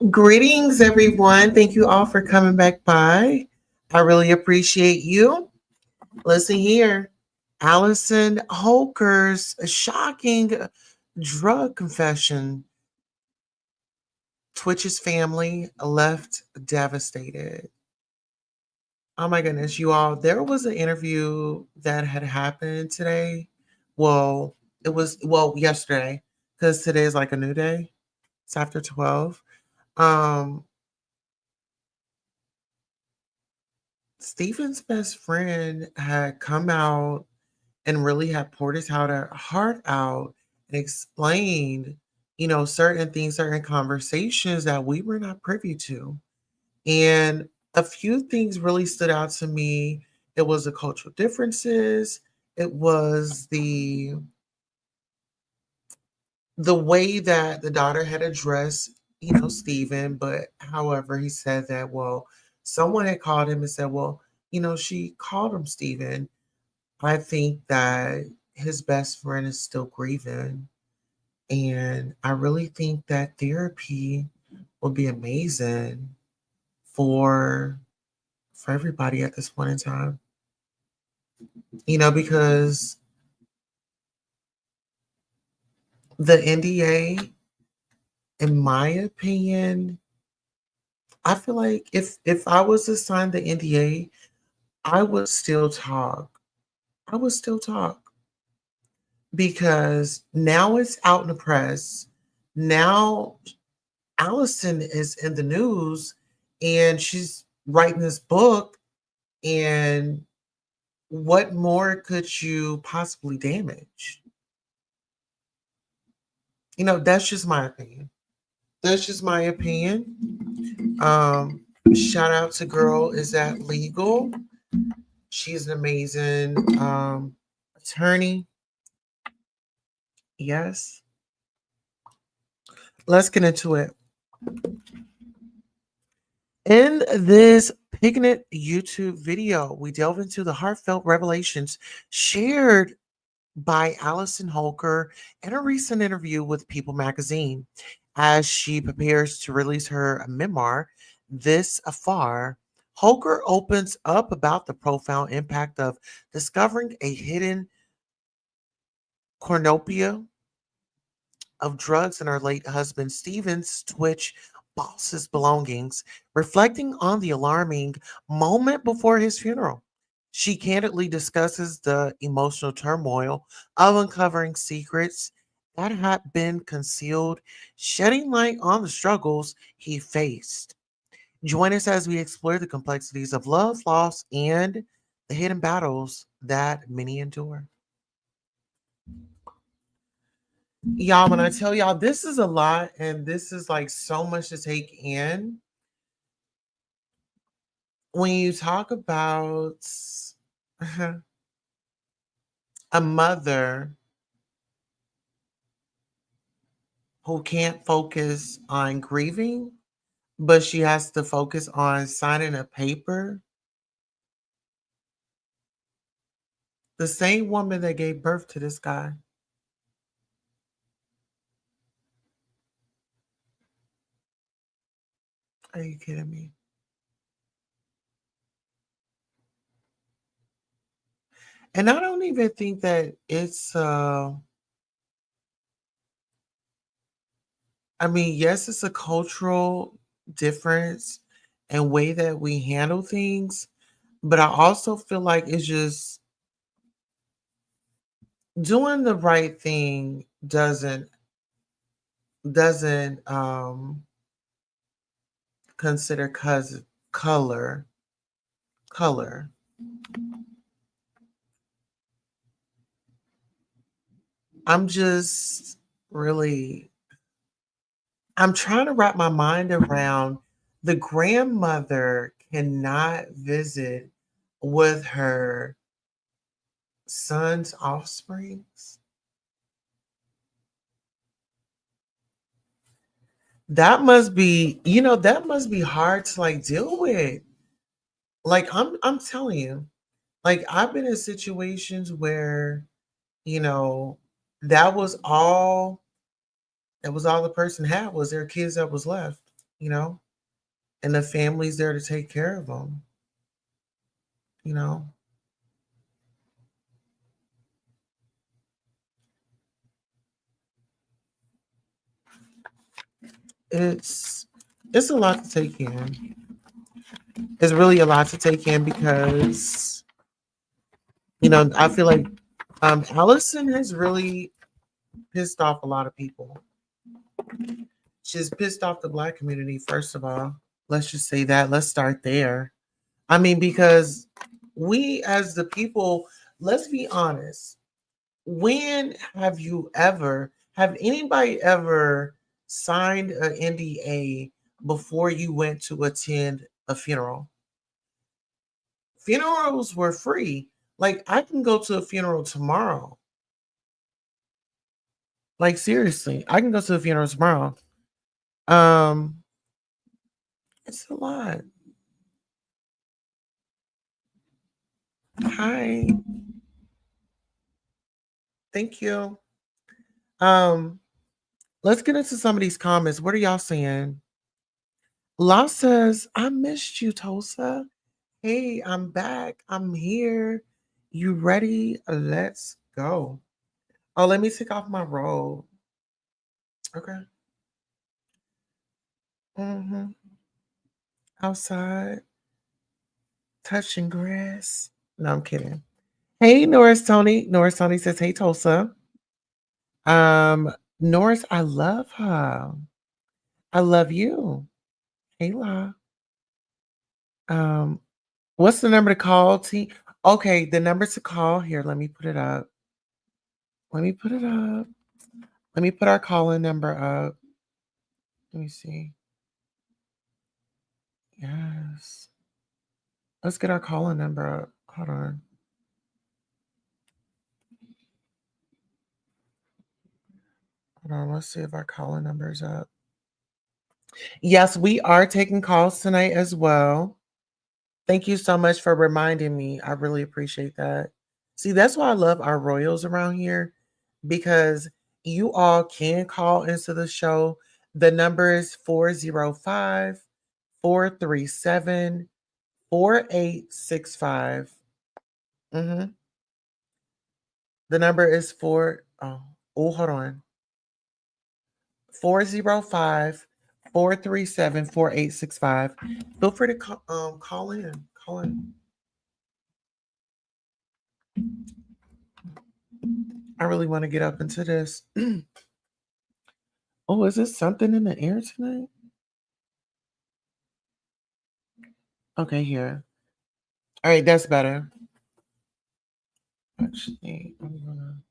Greetings, everyone. Thank you all for coming back by. I really appreciate you. Listen here. Allison Holker's shocking drug confession. Twitch's family left devastated. Oh my goodness, you all. There was an interview that had happened today. Well, it was, yesterday, because today is like a new day. It's after 12. Um, Stephen's best friend had come out and really had poured his heart out and explained, certain things, certain conversations that we were not privy to. And a few things really stood out to me. It was the cultural differences. It was the way that the daughter had addressed, Stephen. But however, he said that, well, someone had called him and said, well, she called him Stephen. I think that his best friend is still grieving. And I really think that therapy would be amazing for everybody at this point in time. Because the NDA, in my opinion, I feel like if I was assigned the NDA, I would still talk. I would still talk because now it's out in the press. Now Allison is in the news and she's writing this book. And what more could you possibly damage? That's just my opinion. That's just my opinion. Shout out to Girl Is That Legal? She's an amazing attorney. Yes. Let's get into it. In this poignant YouTube video, we delve into the heartfelt revelations shared by Allison Holker in a recent interview with People magazine as she prepares to release her memoir, This Afar. Holker opens up about the profound impact of discovering a hidden cornucopia of drugs in her late husband Stephen's Twitch boss's belongings, reflecting on the alarming moment before his funeral. She candidly discusses the emotional turmoil of uncovering secrets that had been concealed, shedding light on the struggles he faced. Join us as we explore the complexities of love, loss, and the hidden battles that many endure. Y'all, when I tell y'all this is a lot and this is like so much to take in, when you talk about a mother who can't focus on grieving, but she has to focus on signing a paper, the same woman that gave birth to this guy. Are you kidding me? And I don't even think that it's I mean, yes, it's a cultural difference and way that we handle things, but I also feel like it's just doing the right thing doesn't consider color color. I'm just really I'm trying to wrap my mind around the grandmother cannot visit with her son's offsprings. That must be, that must be hard to like deal with. Like I'm telling you, like I've been in situations where, you know, that was all the person had was their kids that was left, you know, and the family's there to take care of them, you know. It's it's a lot to take in. It's really a lot to take in because, I feel like Allison has really pissed off a lot of people. She's pissed off the black community, first of all. Let's just say that. Let's start there. I mean, because we as the people, let's be honest. When have anybody ever signed an NDA before you went to attend a funeral? Funerals were free. Like I can go to a funeral tomorrow. Like seriously, I can go to a funeral tomorrow. Um, it's a lot. Hi, thank you. Um, let's get into some of these comments. What are y'all saying? La says, I missed you, Tosa. Hey, I'm back. I'm here. You ready? Let's go. Oh, let me take off my robe. Okay. Mm-hmm. Outside, touching grass. No, I'm kidding. Hey, Norris Tony. Norris Tony says, hey, Tosa. Norris, I love her. I love you. Hey, La. Um, what's the number to call, T? Okay, the number to call here. Let me put it up. Let me put it up. Let me put our call-in number up. Let me see. Yes. Let's get our call-in number up. Hold on. Hold on. Let's see if our call-in number is up. Yes, we are taking calls tonight as well. Thank you so much for reminding me. I really appreciate that. See, that's why I love our royals around here because you all can call into the show. The number is 405 437 4865. Mm-hmm. The number is hold on. 405 437 4865. Feel free to call in. Call in. I really want to get up into this. Oh, is this something in the air tonight? Okay, here. All right, that's better. Actually, I'm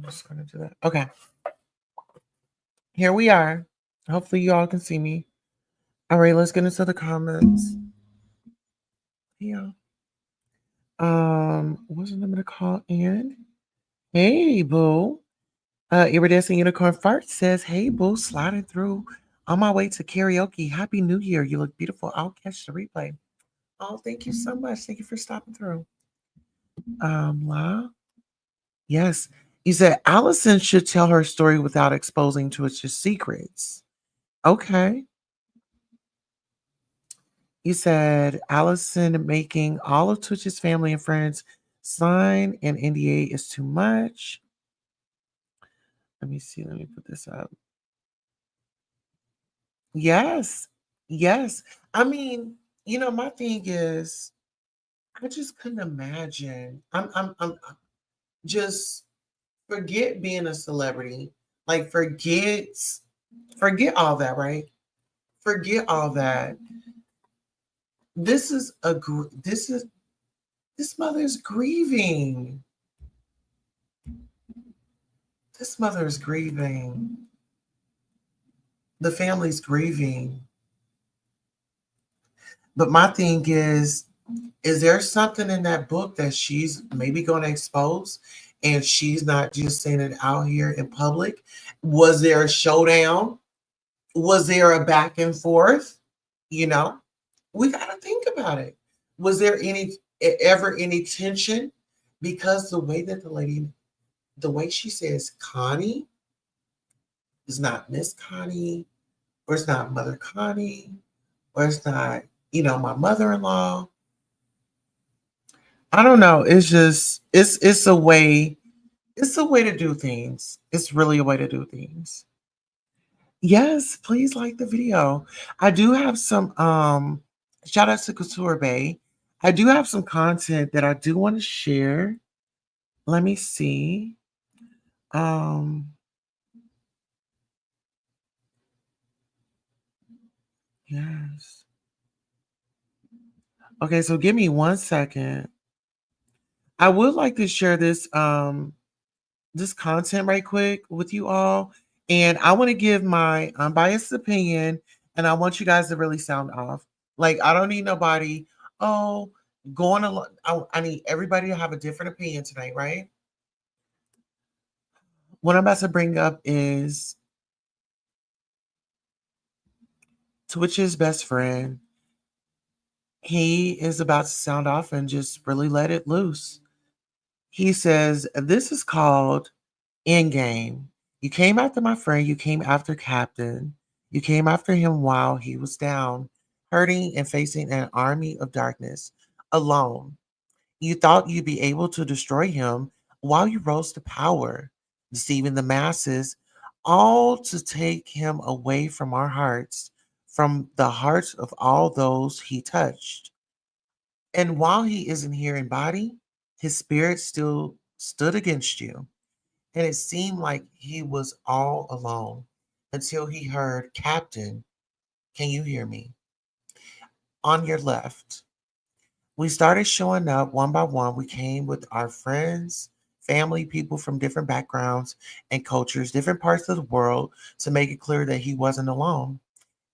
just gonna do that. Okay, here we are. Hopefully, you all can see me. All right, let's get into the comments. Yeah. What's the number to call in? Hey, boo. Iridescent Unicorn Fart says, hey, boo, sliding through on my way to karaoke. Happy New Year. You look beautiful. I'll catch the replay. Oh, thank you so much. Thank you for stopping through. La. Yes. You said Allison should tell her story without exposing Twitch's secrets. Okay. You said Allison making all of Twitch's family and friends Sign an NDA is too much. Let me see. Let me put this up. Yes. Yes. I mean, my thing is, I just couldn't imagine. I'm just forget being a celebrity. Like forget all that, right? Forget all that. This mother's grieving. This mother is grieving. The family's grieving. But my thing is there something in that book that she's maybe going to expose and she's not just saying it out here in public? Was there a showdown? Was there a back and forth? You know, we got to think about it. Was there ever any tension? Because the way she says Connie is not Miss Connie, or it's not Mother Connie, or it's not, my mother in law. I don't know. It's just it's a way to do things. It's really a way to do things. Yes, please like the video. I do have some shout out to Couture Bay. I do have some content that I do want to share. Let me see. Um yes. Okay, so give me 1 second. I would like to share this content right quick with you all. And I want to give my unbiased opinion, and I want you guys to really sound off. Like, I don't need nobody, oh, going along. I need everybody to have a different opinion tonight, right? What I'm about to bring up is Twitch's best friend. He is about to sound off and just really let it loose. He says, "This is called Endgame. You came after my friend, you came after Captain. You came after him while he was down, hurting and facing an army of darkness alone. You thought you'd be able to destroy him while you rose to power, deceiving the masses, all to take him away from our hearts, from the hearts of all those he touched. And while he isn't here in body, his spirit still stood against you. And it seemed like he was all alone until he heard, Captain, can you hear me? On your left. We started showing up one by one. We came with our friends, family, people from different backgrounds and cultures, different parts of the world, to make it clear that he wasn't alone.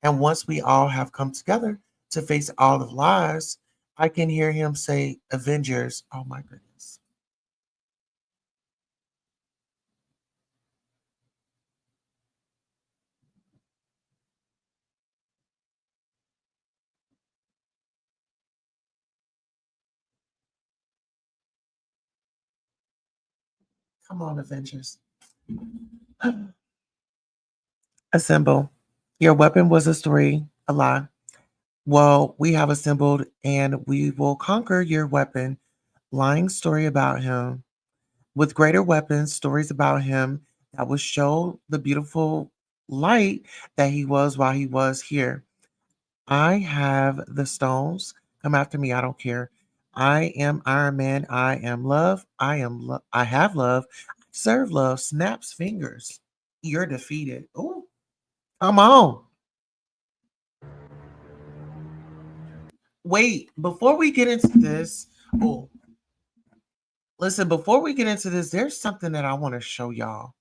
And once we all have come together to face all the lies, I can hear him say, Avengers. Oh my goodness. Come on, Avengers. Assemble. Your weapon was a story, a lie. Well, we have assembled and we will conquer your weapon. Lying story about him. With greater weapons, stories about him that will show the beautiful light that he was while he was here. I have the stones. Come after me. I don't care. I am Iron Man. I am love. I have love. Serve love. Snaps fingers. You're defeated. Oh, come on. Wait, before we get into this, oh, listen, before we get into this, there's something that I want to show y'all.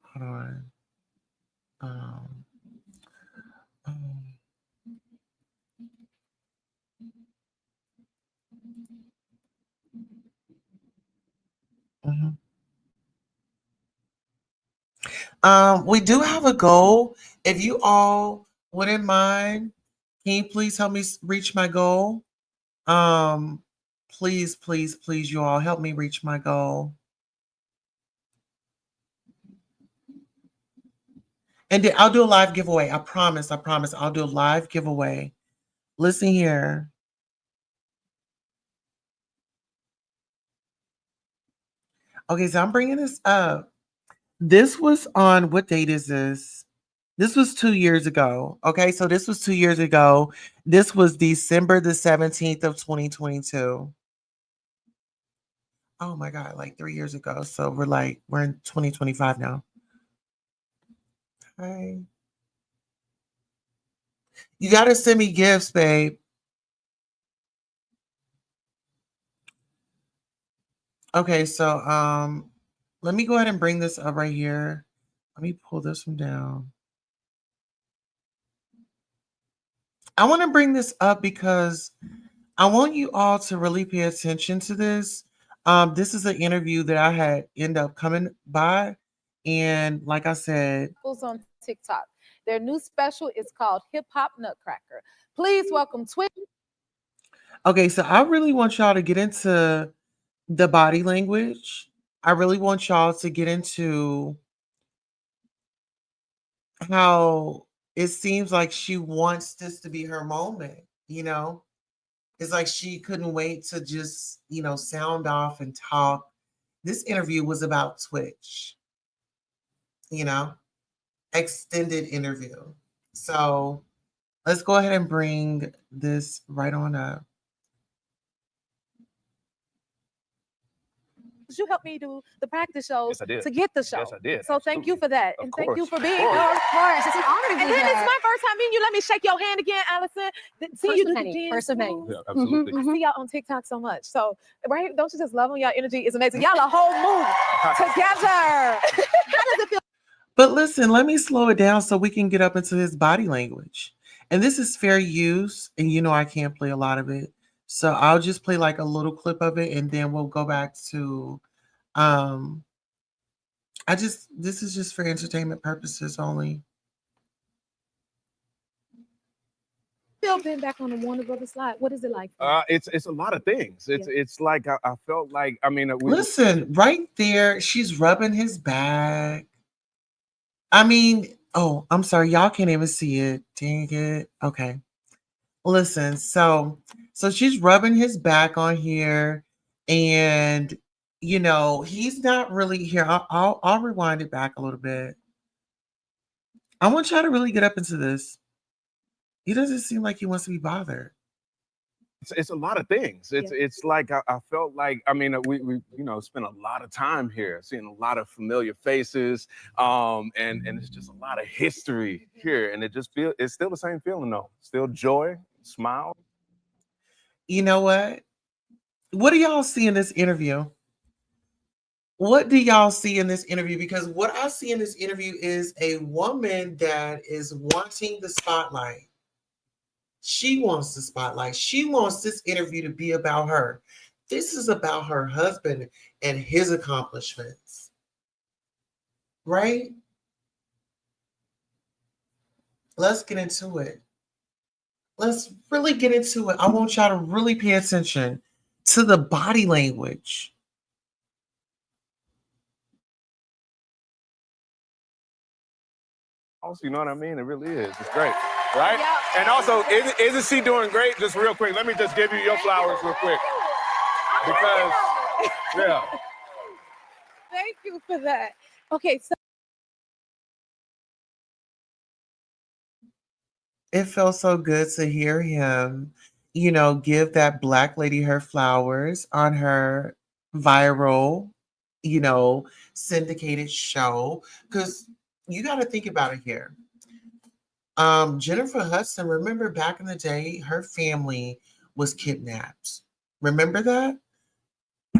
Hold on. Um, um, mhm. We do have a goal. If you all wouldn't mind, can you please help me reach my goal? Um, please, please, please, you all help me reach my goal. And then I'll do a live giveaway. I promise. I promise. I'll do a live giveaway. Listen here. Okay, so I'm bringing this up. This was on what date is this? This was 2 years ago. Okay, so this was 2 years ago. This was December the 17th of 2022. Oh my God, like 3 years ago. So we're in 2025 now. Okay. You gotta send me gifts, babe. Okay, so let me go ahead and bring this up right here. Let me pull this one down. I want to bring this up because I want you all to really pay attention to this. This is an interview that I had end up coming by, and like I said, on TikTok. Their new special is called Hip Hop Nutcracker. Please welcome Twitch. okay, so I really want y'all to get into the body language. I really want y'all to get into how it seems like she wants this to be her moment, you know? It's like she couldn't wait to just, sound off and talk. This interview was about Twitch, you know, extended interview. So let's go ahead and bring this right on up. You helped me do the practice shows Yes, to get the show. Yes, I did. So thank you for that. Of And thank you course. for being Of course. here. Of course, it's an honor to And be then it's here. my first time meeting you. Let me shake your hand again, Allison. See First you of do the many. dance First of many. moves. Yeah, absolutely. I see y'all on TikTok so much. So, right? Don't you just love when y'all energy is amazing? Y'all a whole move together. How does it feel? But listen, let me slow it down so we can get up into his body language. And this is fair use, and I can't play a lot of it. So I'll just play like a little clip of it and then we'll go back to um this is just for entertainment purposes only. Feel being back on the Warner Brothers slide? What is it like? It's a lot of things. It's like I felt like Listen, right there, she's rubbing his back. I mean, oh, I'm sorry, y'all can't even see it. Dang it. Okay. Listen, so she's rubbing his back on here, and he's not really here. I'll rewind it back a little bit. I want y'all to really get up into this. He doesn't seem like he wants to be bothered. it's a lot of things. It's like I felt like we spent a lot of time here, seeing a lot of familiar faces, and it's just a lot of history here, and it's still the same feeling though, still joy, smile. You know what? What do y'all see in this interview? What do y'all see in this interview? Because what I see in this interview is a woman that is wanting the spotlight. She wants the spotlight. She wants this interview to be about her. This is about her husband and his accomplishments. Right? Let's get into it. Let's really get into it. I want y'all to really pay attention to the body language. Also, you know what I mean? It really is. It's great, right? And also, isn't she doing great? Just real quick, let me just give you your flowers real quick, because yeah. Thank you for that. Okay, so It felt so good to hear him, give that black lady her flowers on her viral, you know, syndicated show. Because you got to think about it here. Jennifer Hudson, remember back in the day, her family was kidnapped. Remember that?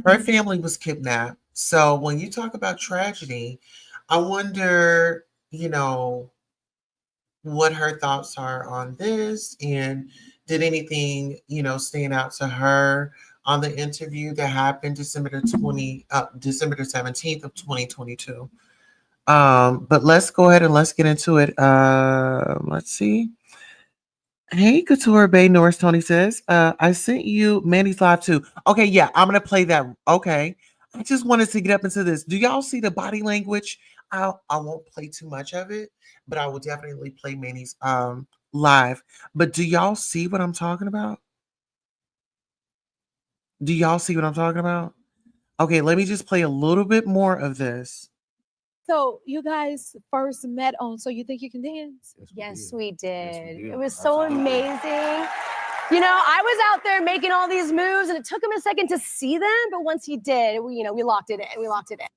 Her family was kidnapped. So when you talk about tragedy, I wonder, what her thoughts are on this, and did anything stand out to her on the interview that happened December the 17th of 2022. But let's go ahead and let's get into it. Let's see. Hey, Couture Bay Norris Tony says, I sent you Mandy's live too. Okay, yeah, I'm gonna play that. Okay. I just wanted to get up into this. Do y'all see the body language? I won't play too much of it, but I will definitely play Mandy's live. But do y'all see what I'm talking about? Do y'all see what I'm talking about? Okay, let me just play a little bit more of this. So you guys first met on So You Think You Can Dance? Yes, we did. did. It was so Absolutely. amazing. You know, I was out there making all these moves, and it took him a second to see them, but once he did, we locked it in. We locked it in.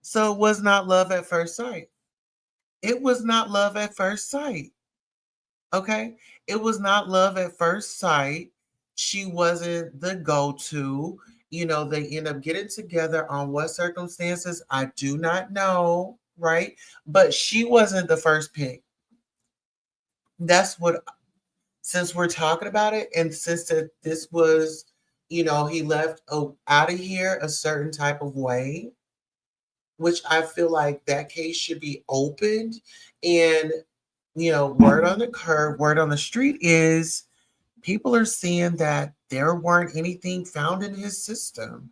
So it was not love at first sight. It was not love at first sight. Okay? It was not love at first sight. She wasn't the go-to. They end up getting together on what circumstances, I do not know, right? But she wasn't the first pick. That's what, since we're talking about it, and since that this was, he left out of here a certain type of way, which I feel like that case should be opened. And, word on the curb, word on the street is people are saying that there weren't anything found in his system,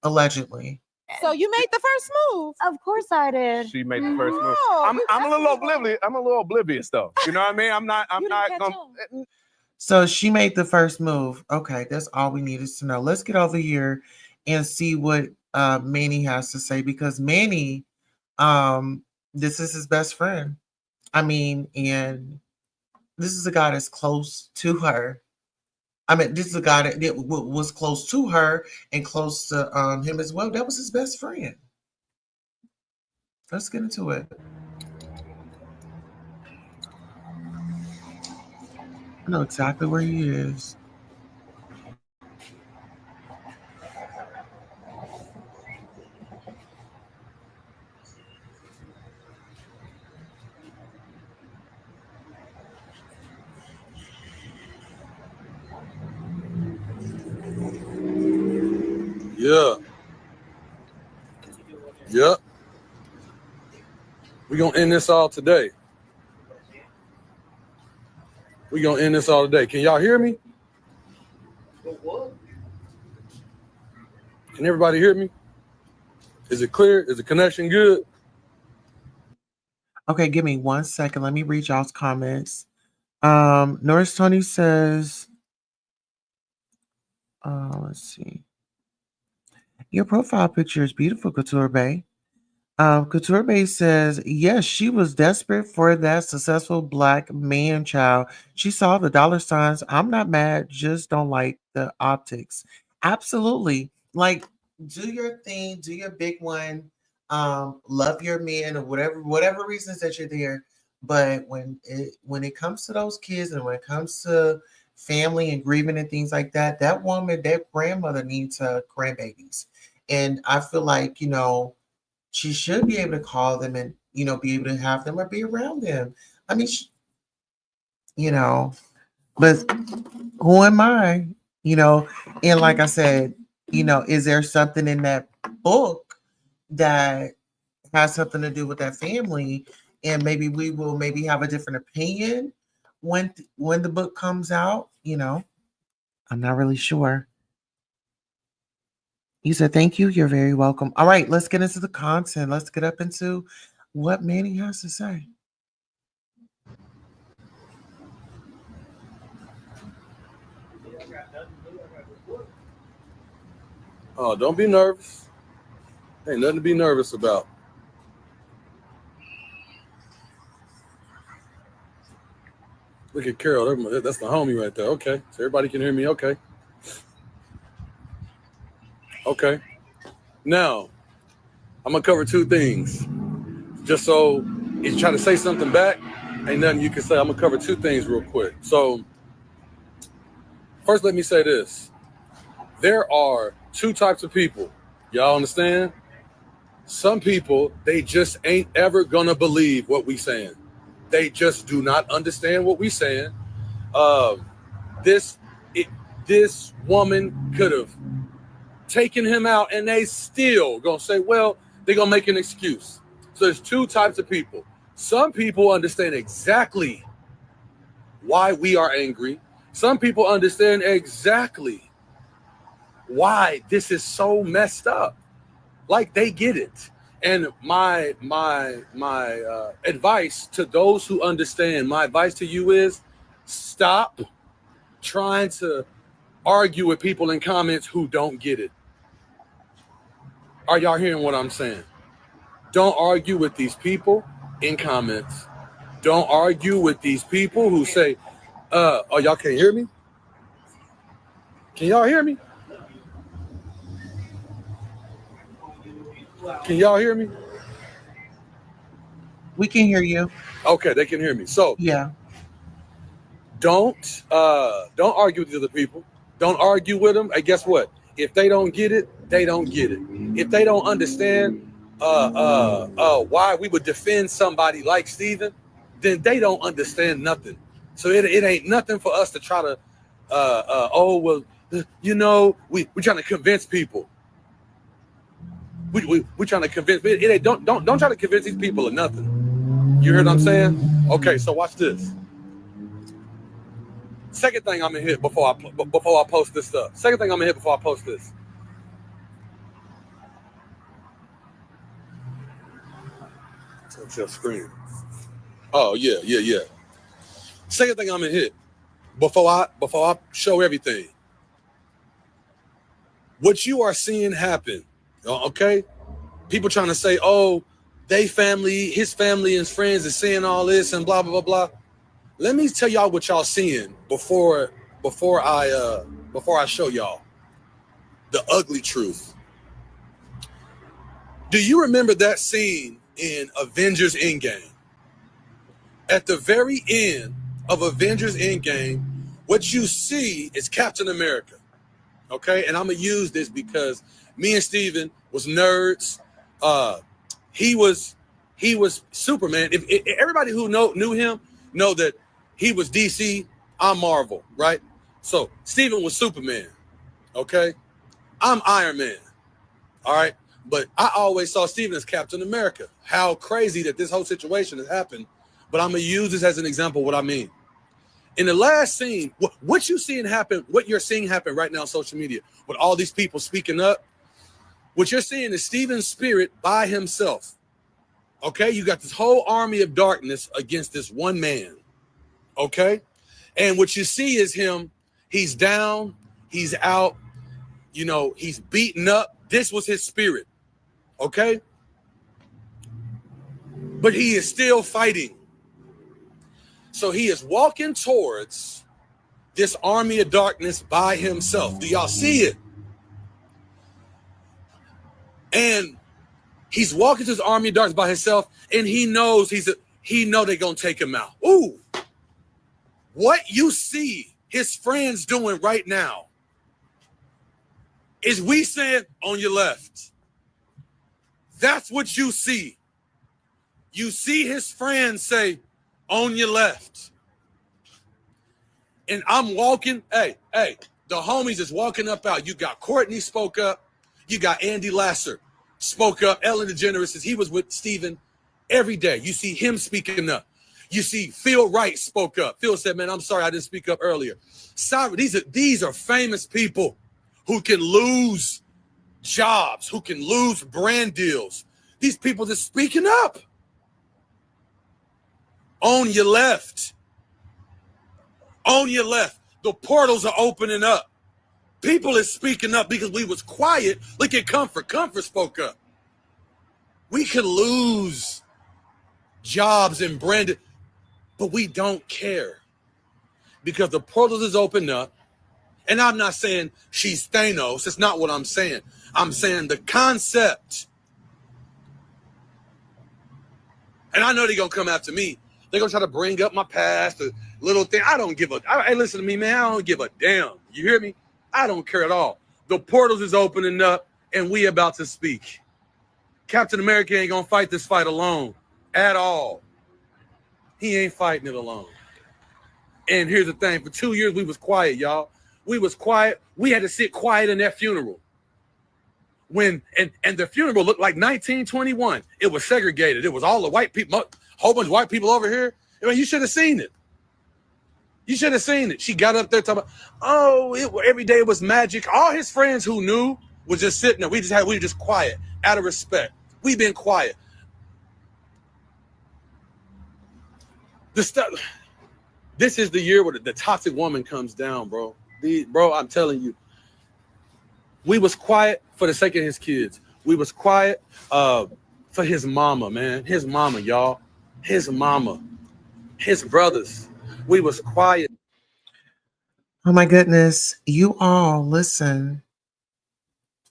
allegedly. So you made the first move. Of course I did. She made the first move. Oh, I'm you a little definitely oblivious. I'm a little oblivious though. You know what I mean? I'm not You didn't catch gonna. on. So she made the first move. Okay, that's all we needed to know. Let's get over here and see what Manny has to say, because Manny, this is his best friend. I mean, and this is a guy that's close to her. I mean, this is a guy that was close to her and close to him as well. That was his best friend. Let's get into it. I know exactly where he is. Yeah. Yep. We're going to end this all today. We're going to end this all today. Can y'all hear me? Can everybody hear me? Is it clear? Is the connection good? Okay, give me 1 second. Let me read y'all's comments. Norris Tony says, let's see. Your profile picture is beautiful, Couture Bay. Couture Bay says, yes, she was desperate for that successful Black man child. She saw the dollar signs. I'm not mad, just don't like the optics. Absolutely. Like, do your thing, do your big one. Love your man, or whatever reasons that you're there. But when it comes to those kids, and when it comes to family and grieving and things like that, that woman, that grandmother needs grandbabies. And I feel like, she should be able to call them and, be able to have them or be around them. I mean, but who am I? And like I said, is there something in that book that has something to do with that family? And maybe we will maybe have a different opinion when the book comes out, I'm not really sure. You said thank you. You're very welcome. All right, let's get into the content. Let's get up into what Manny has to say. Oh, don't be nervous. Ain't nothing to be nervous about. Look at Carol. That's the homie right there. Okay. So everybody can hear me. Okay. Okay. Now, I'm going to cover two things. Just so if you try to say something back, ain't nothing you can say. I'm going to cover two things real quick. So, first, let me say this. There are two types of people. Y'all understand? Some people, they just ain't ever going to believe what we saying. They just do not understand what we saying. This woman could have taken him out, and they still gonna say, well, they're gonna make an excuse. So there's two types of people. Some people understand exactly why we are angry. Some people understand exactly why this is so messed up. Like, they get it. And my advice to those who understand, my advice to you is stop trying to argue with people in comments who don't get it. Are y'all hearing what I'm saying? Don't argue with these people in comments. Don't argue with these people who say, oh, y'all can't hear me? Can y'all hear me? Can y'all hear me? We can hear you. Okay, they can hear me. So Yeah. don't argue with the other people. Don't argue with them. And guess what? If they don't get it, they don't get it. If they don't understand why we would defend somebody like Stephen, then they don't understand nothing. So it ain't nothing for us to try to we're trying to convince people. We're trying to convince. It ain't, don't try to convince these people of nothing. You heard what I'm saying? Okay, so watch this. Second thing I'm gonna hit before I post this stuff. Second thing I'm gonna hit before I post this. Touch your screen. Oh yeah. Second thing I'm gonna hit before I show everything. What you are seeing happen, okay? People trying to say, oh, his family and friends is saying all this and blah blah blah blah. Let me tell y'all what y'all seeing before I show y'all the ugly truth. Do you remember that scene in Avengers Endgame? At the very end of Avengers Endgame, what you see is Captain America. Okay, and I'm gonna use this because me and Steven was nerds. He was Superman. If everybody who knew him know that he was DC, I'm Marvel, right? So Steven was Superman. Okay, I'm Iron Man. All right, but I always saw Steven as Captain America. How crazy that this whole situation has happened. But I'm gonna use this as an example of what I mean. In the last scene, what you're seeing happen right now on social media with all these people speaking up, what you're seeing is Stephen's spirit by himself. Okay, you got this whole army of darkness against this one man. Okay, and what you see is him. He's down. He's out. He's beaten up. This was his spirit. Okay, but he is still fighting. So he is walking towards this army of darkness by himself. Do y'all see it? And he's walking to this army of darkness by himself, and he knows they're gonna take him out. Ooh, what you see his friends doing right now is we saying on your left. That's what you see. You see his friends say, on your left. And I'm walking, hey, the homies is walking up out. You got Courtney spoke up. You got Andy Lasser spoke up. Ellen DeGeneres says he was with Stephen every day. You see him speaking up. You see Phil Wright spoke up. Phil said, man, I'm sorry I didn't speak up earlier. Sorry, these are famous people who can lose jobs, who can lose brand deals. These people just speaking up. On your left. On your left. The portals are opening up. People is speaking up because we was quiet. Look at Comfort. Comfort spoke up. We could lose jobs and branded, but we don't care because the portals is opened up. And I'm not saying she's Thanos. It's not what I'm saying. I'm saying the concept. And I know they're going to come after me. They're going to try to bring up my past, a little thing. Hey, listen to me, man. I don't give a damn. You hear me? I don't care at all. The portals is opening up, and we about to speak. Captain America ain't going to fight this fight alone at all. He ain't fighting it alone. And here's the thing. For 2 years, we was quiet, y'all. We was quiet. We had to sit quiet in that funeral. And the funeral looked like 1921. It was segregated. It was all the white people, whole bunch of white people over here. I mean, you should have seen it. You should have seen it. She got up there talking about, every day was magic. All his friends who knew was just sitting there. We were just quiet out of respect. We've been quiet. This is the year where the toxic woman comes down, bro. Bro, I'm telling you. We was quiet for the sake of his kids. We was quiet for his mama, man. His mama, y'all. His mama. His brothers. We was quiet. Oh my goodness. You all, listen.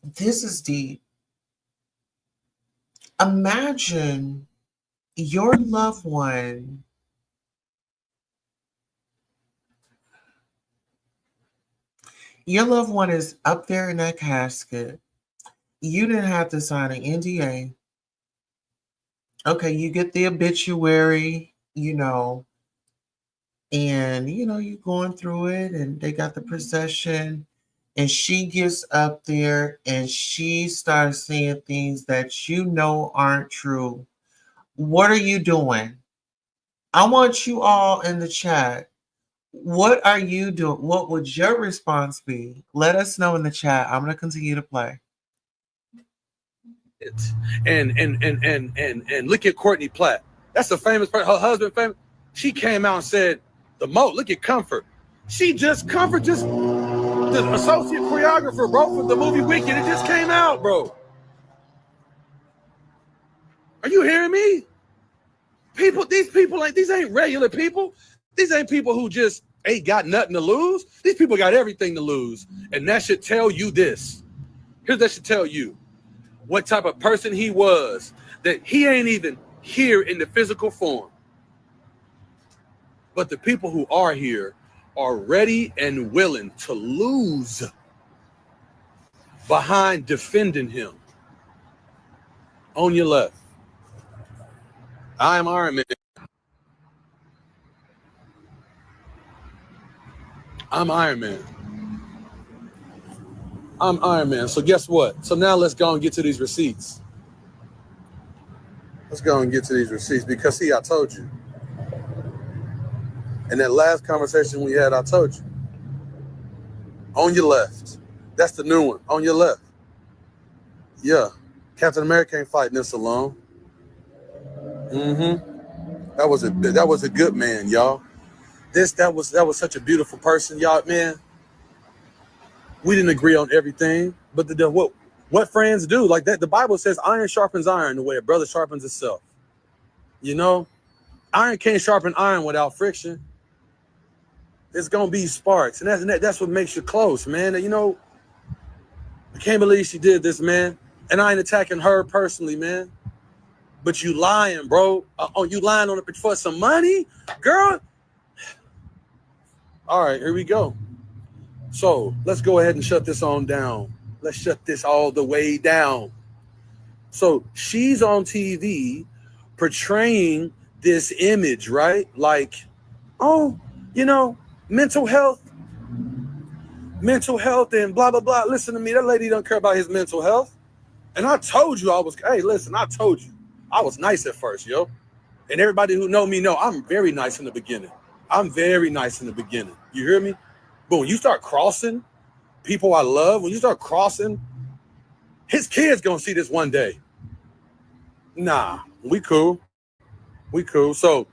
This is deep. Imagine your loved one is up there in that casket. You didn't have to sign an NDA. Okay, you get the obituary, and you're going through it, and they got the procession, and she gets up there and she starts saying things that aren't true. What are you doing? I want you all in the chat. What are you doing? What would your response be? Let us know in the chat. I'm going to continue to play. And look at Courtney Platt. That's a famous person. Her husband famous. She came out and said, look at Comfort. She just Comfort, just the associate choreographer, bro, for the movie Wicked. It just came out, bro. Are you hearing me? These ain't regular people. These ain't people who just ain't got nothing to lose. These people got everything to lose. And that should tell you this. That should tell you what type of person he was, that he ain't even here in the physical form. But the people who are here are ready and willing to lose behind defending him. On your left, I'm Iron Man. I'm Iron Man. I'm Iron Man. So guess what? So now let's go and get to these receipts. Let's go and get to these receipts because, see, I told you. In that last conversation we had, I told you. On your left. That's the new one. On your left. Yeah. Captain America ain't fighting this alone. That was a good man, y'all. That was such a beautiful person, y'all, man. We didn't agree on everything, but what friends do, like that, the Bible says iron sharpens iron the way a brother sharpens itself. Iron can't sharpen iron without friction. There's gonna be sparks, and that's what makes you close, man. I can't believe she did this, man. And I ain't attacking her personally, man. But you lying, bro. You lying on it for some money, girl. All right, here we go. So let's go ahead and shut this on down. Let's shut this all the way down. So she's on TV portraying this image, right? Like, mental health and blah, blah, blah. Listen to me. That lady don't care about his mental health. And I told you I was nice at first, yo. And everybody who know me know I'm very nice in the beginning. You hear me? But when you start crossing people I love, when you start crossing, his kids gonna see this one day. Nah, we cool. So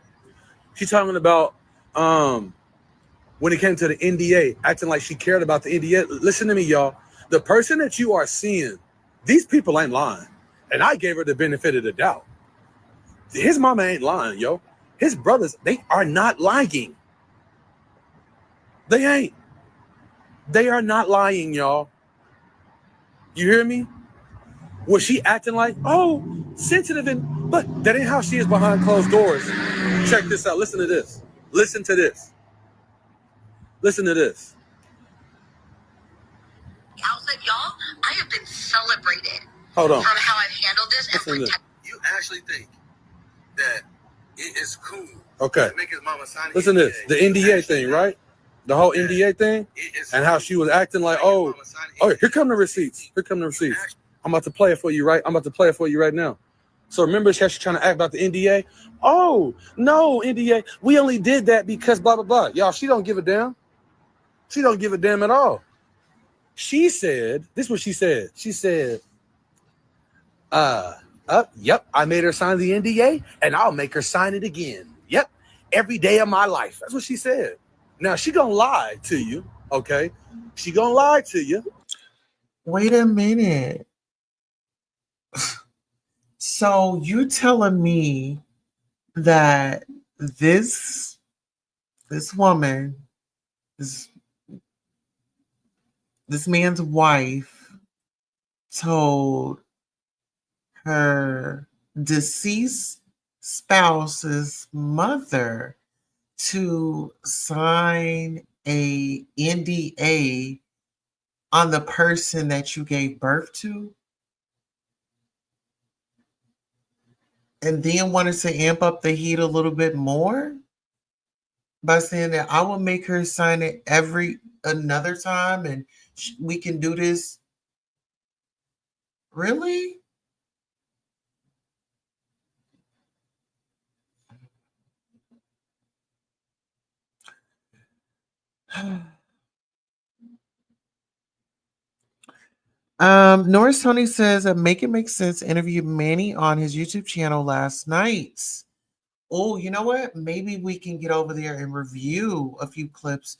she's talking about when it came to the NDA, acting like she cared about the NDA. Listen to me, y'all. The person that you are seeing, these people ain't lying. And I gave her the benefit of the doubt. His mama ain't lying, yo. His brothers, they are not lying. They ain't. They are not lying, y'all. You hear me? Was she acting like, sensitive but that ain't how she is behind closed doors. Check this out. Listen to this. Listen to this. Outlet, y'all, I have been celebrated. Hold on. From how I've handled this and protected. You actually think that it is cool. Okay. Make his mama sign listen to this. The NDA thing, right? The whole NDA thing, and how she was acting like, here come the receipts. I'm about to play it for you, right? Now. So remember how she's trying to act about the NDA? Oh, no, NDA. We only did that because blah, blah, blah. Y'all, she don't give a damn. She don't give a damn at all. She said, this is what she said. She said, yep, I made her sign the NDA, and I'll make her sign it again. Yep, every day of my life. That's what she said. Now, she gonna lie to you, okay? She gonna lie to you. Wait a minute. So you telling me that this woman, this man's wife told her deceased spouse's mother to sign a NDA on the person that you gave birth to, and then wanted to amp up the heat a little bit more by saying that I will make her sign it every another time and we can do this. Really? Norris Tony says that Make It Make Sense interviewed Manny on his YouTube channel last night. Oh, you know what? Maybe we can get over there and review a few clips.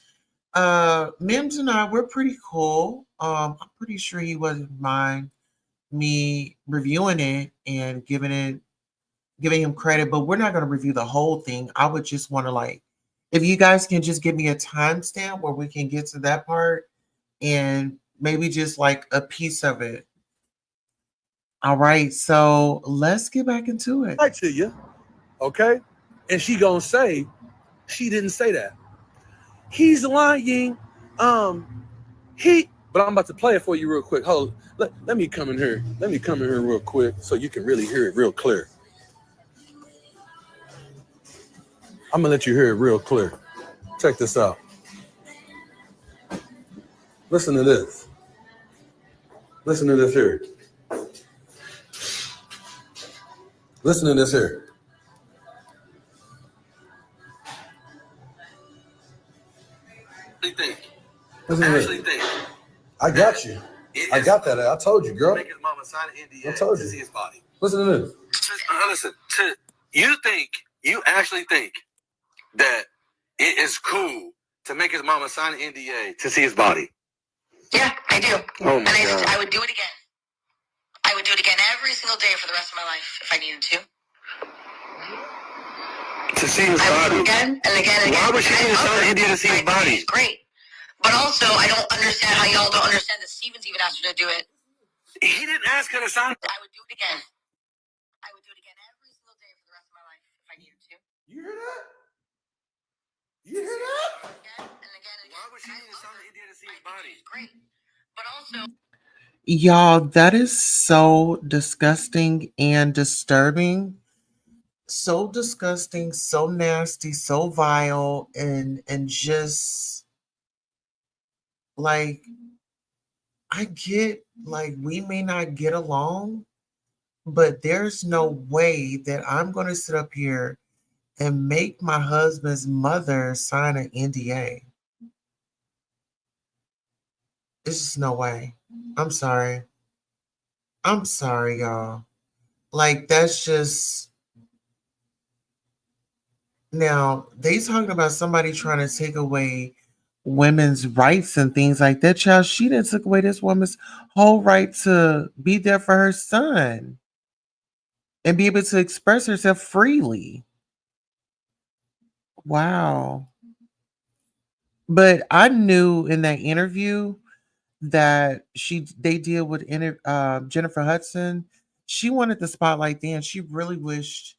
Mims and I, we're pretty cool. I'm pretty sure he wouldn't mind me reviewing it and giving him credit, but we're not going to review the whole thing. I would just want to, like, if you guys can just give me a timestamp where we can get to that part and maybe just like a piece of it. All right, so let's get back into it. Right to you, okay? And she gonna say she didn't say that. He's lying. But I'm about to play it for you real quick. Hold on. Let me come in here. Let me come in here real quick so you can really hear it real clear. I'm gonna let you hear it real clear. Check this out. Listen to this. Listen to this here. Listen to this here. Listen to this. I got you. I got that. I told you, girl. Make his mama sign an NDA. I told you. To see his body. Listen to this. Listen. You actually think that it is cool to make his mama sign an NDA to see his body? Yeah, I do. Oh my and God. I would do it again. I would do it again every single day for the rest of my life if I needed to. To see his I would body. do it again and again and again. Why would she need to sign an NDA to see his body? Great. But also, I don't understand how y'all don't understand that Stevens even asked her to do it. He didn't ask her to sign. I would do it again. I would do it again every single day for the rest of my life if I needed to. You hear that? You hear that? Again and again and again. Why would she need to sign an NDA to see his body? Great. But also, Y'all, that is so disgusting and disturbing. So disgusting, so nasty, so vile, and just like, I get, like, we may not get along, but there's no way that I'm going to sit up here and make my husband's mother sign an NDA. It's just no way. I'm sorry. I'm sorry, y'all. Like, that's just. Now, they talking about somebody trying to take away women's rights and things like that. Child, she didn't took away this woman's whole right to be there for her son and be able to express herself freely. Wow. But I knew in that interview that they did with Jennifer Hudson. She wanted the spotlight then. She really wished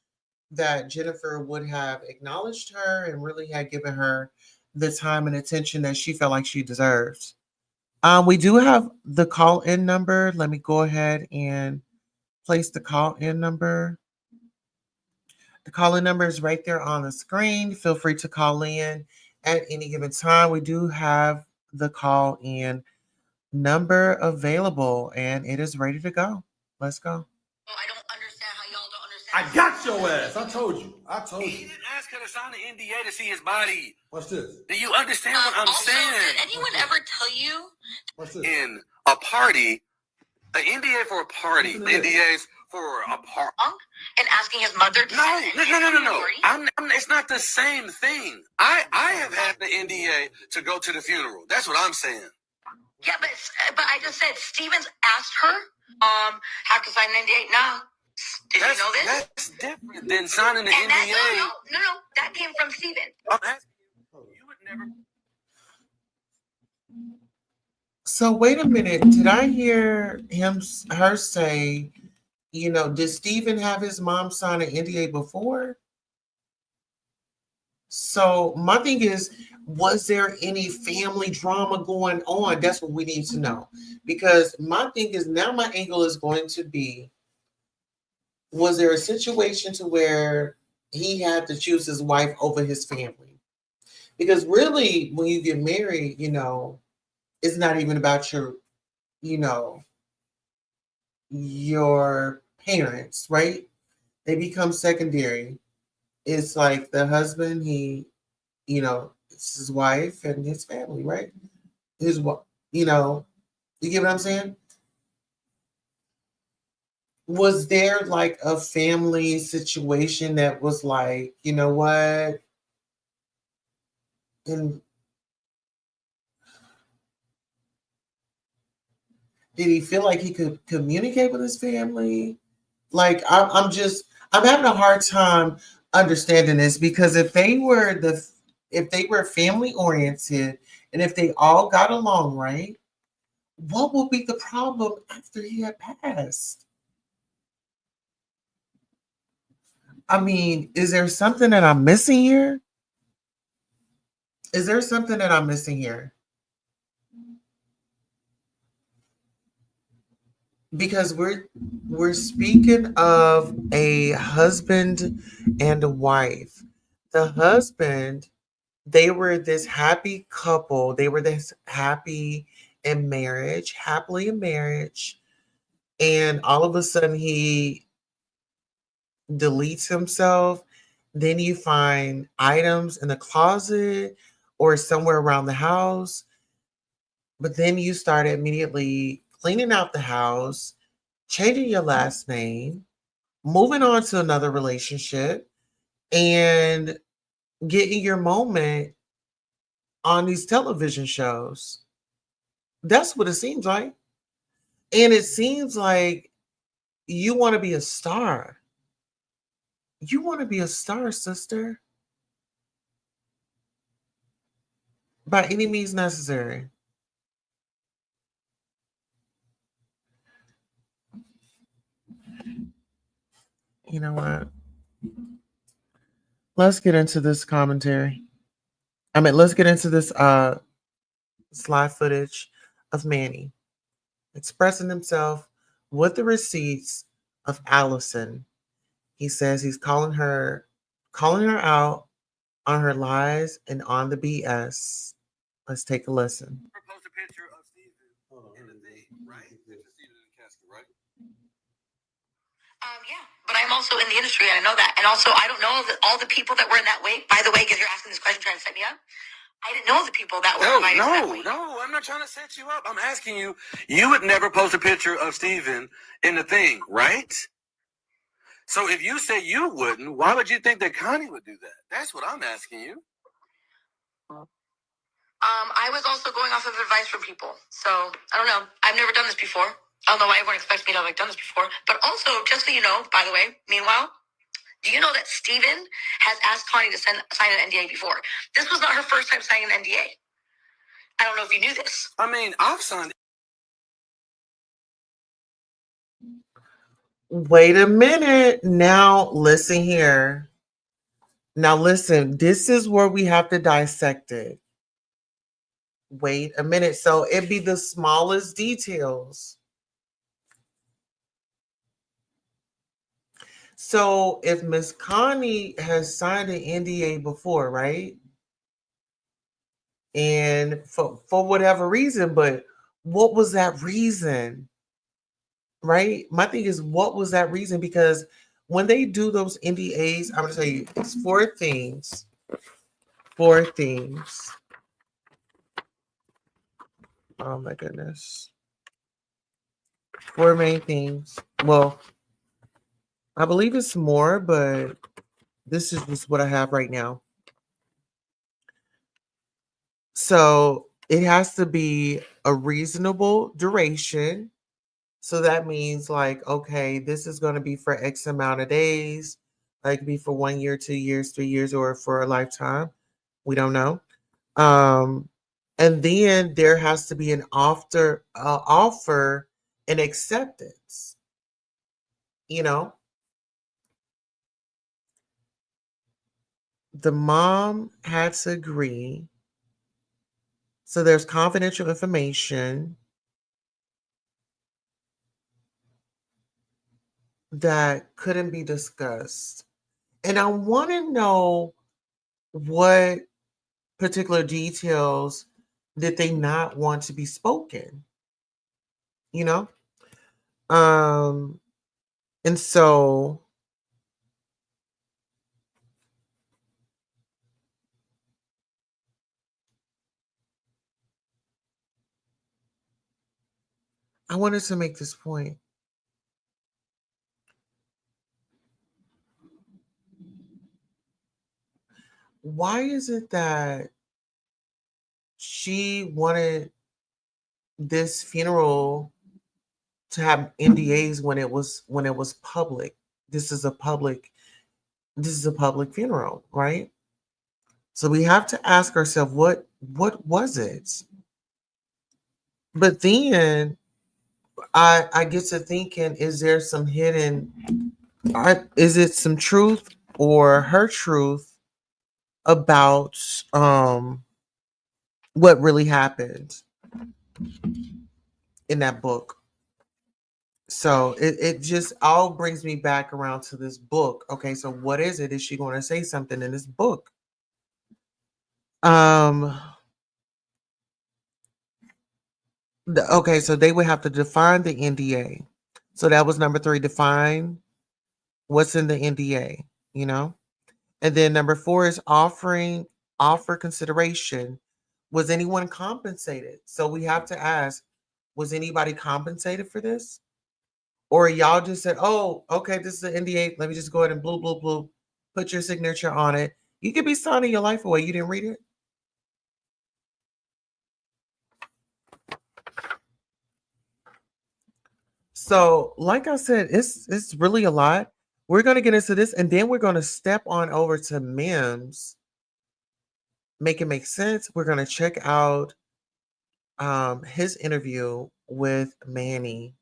that Jennifer would have acknowledged her and really had given her the time and attention that she felt like she deserved. We do have the call-in number. Let me go ahead and place the call-in number. The call-in number is right there on the screen. Feel free to call in at any given time. We do have the call-in number available, and it is ready to go. Let's go. I don't understand how y'all don't understand. I got your ass. I told you. He didn't ask her to sign an NDA to see his body. What's this? Do you understand what I'm Also, saying? did anyone ever tell you? What's this? In a party, an NDA for a party, NDAs for a party. And asking his mother to sign it? No. It's not the same thing. I have had the NDA to go to the funeral. That's what I'm saying. Yeah, but I just said Stevens asked her, have to sign an NDA. No. Did you know this? That's different than signing the And NDA. no, that came from Steven. I'm asking you would never. So wait a minute. Did I hear her say, did Steven have his mom sign an NDA before? So my thing is, was there any family drama going on? That's what we need to know. Because my thing is, now my angle is going to be, was there a situation to where he had to choose his wife over his family? Because really, when you get married, it's not even about your parents, right? They become secondary. It's like the husband, it's his wife and his family, right? You get what I'm saying? Was there like a family situation that was like, you know what? And did he feel like he could communicate with his family? Like I'm having a hard time understanding this, because if they were family oriented and if they all got along, right, what would be the problem after he had passed? I mean, is there something that I'm missing here? Is there something that I'm missing here? Because we're speaking of a husband and a wife. The husband, they were this happy couple. They were this happily in marriage. And all of a sudden he deletes himself. Then you find items in the closet or somewhere around the house. But then you start immediately cleaning out the house, changing your last name, moving on to another relationship, and getting your moment on these television shows. That's what it seems like. And it seems like you want to be a star. You want to be a star, sister. By any means necessary. You know what? Let's get into this commentary. Let's get into this live footage of Manny expressing himself with the receipts of Allison. He says he's calling her out on her lies and on the BS. Let's take a listen. Post a picture of Steven in the thing, right? Steven in the casket, right? Yeah, but I'm also in the industry, and I know that. And also, I don't know all the people that were in that wake. By the way, because you're asking this question trying to set me up, I didn't know the people that were invited to that wake. No, I'm not trying to set you up. I'm asking you. You would never post a picture of Steven in the thing, right? So if you say you wouldn't, why would you think that Connie would do that? That's what I'm asking you. I was also going off of advice from people. So I don't know. I've never done this before. I don't know why everyone expects me to have done this before. But also, just so you know, by the way, meanwhile, do you know that Steven has asked Connie to sign an NDA before? This was not her first time signing an NDA. I don't know if you knew this. I mean, I've signed. Wait a minute. Now, listen here. Now, listen. This is where we have to dissect it. Wait a minute. So it'd be the smallest details. So if Miss Connie has signed an NDA before, right? And for whatever reason, but what was that reason? Right? My thing is, what was that reason? Because when they do those NDAs, I'm gonna tell you, it's four things. Four things. Oh my goodness. Four main things. Well, I believe it's more, but this is just what I have right now. So it has to be a reasonable duration. So that means like, okay, this is going to be for X amount of days. Like be for 1 year, 2 years, 3 years, or for a lifetime. We don't know. Um, and then there has to be an offer and acceptance. You know, the mom had to agree. So there's confidential information that couldn't be discussed. And I want to know what particular details did they not want to be spoken, you know? Um, and so I wanted to make this point. Why is it that she wanted this funeral to have NDAs when it was public? This is a public funeral, right? So we have to ask ourselves what was it? But then I get to thinking, is there some hidden is it some truth or her truth about what really happened in that book? So it just all brings me back around to this book. Okay, so what is it? Is she going to say something in this book? Um okay, so they would have to define the NDA. So that was number 3, define what's in the NDA, you know? And then number 4 is offer consideration. Was anyone compensated? So we have to ask, was anybody compensated for this? Or y'all just said, oh, okay, this is an NDA. Let me just go ahead and blue, put your signature on it. You could be signing your life away. You didn't read it? So, like I said, it's really a lot. We're going to get into this, and then we're going to step on over to Mims. Make it make sense. We're going to check out his interview with Manny.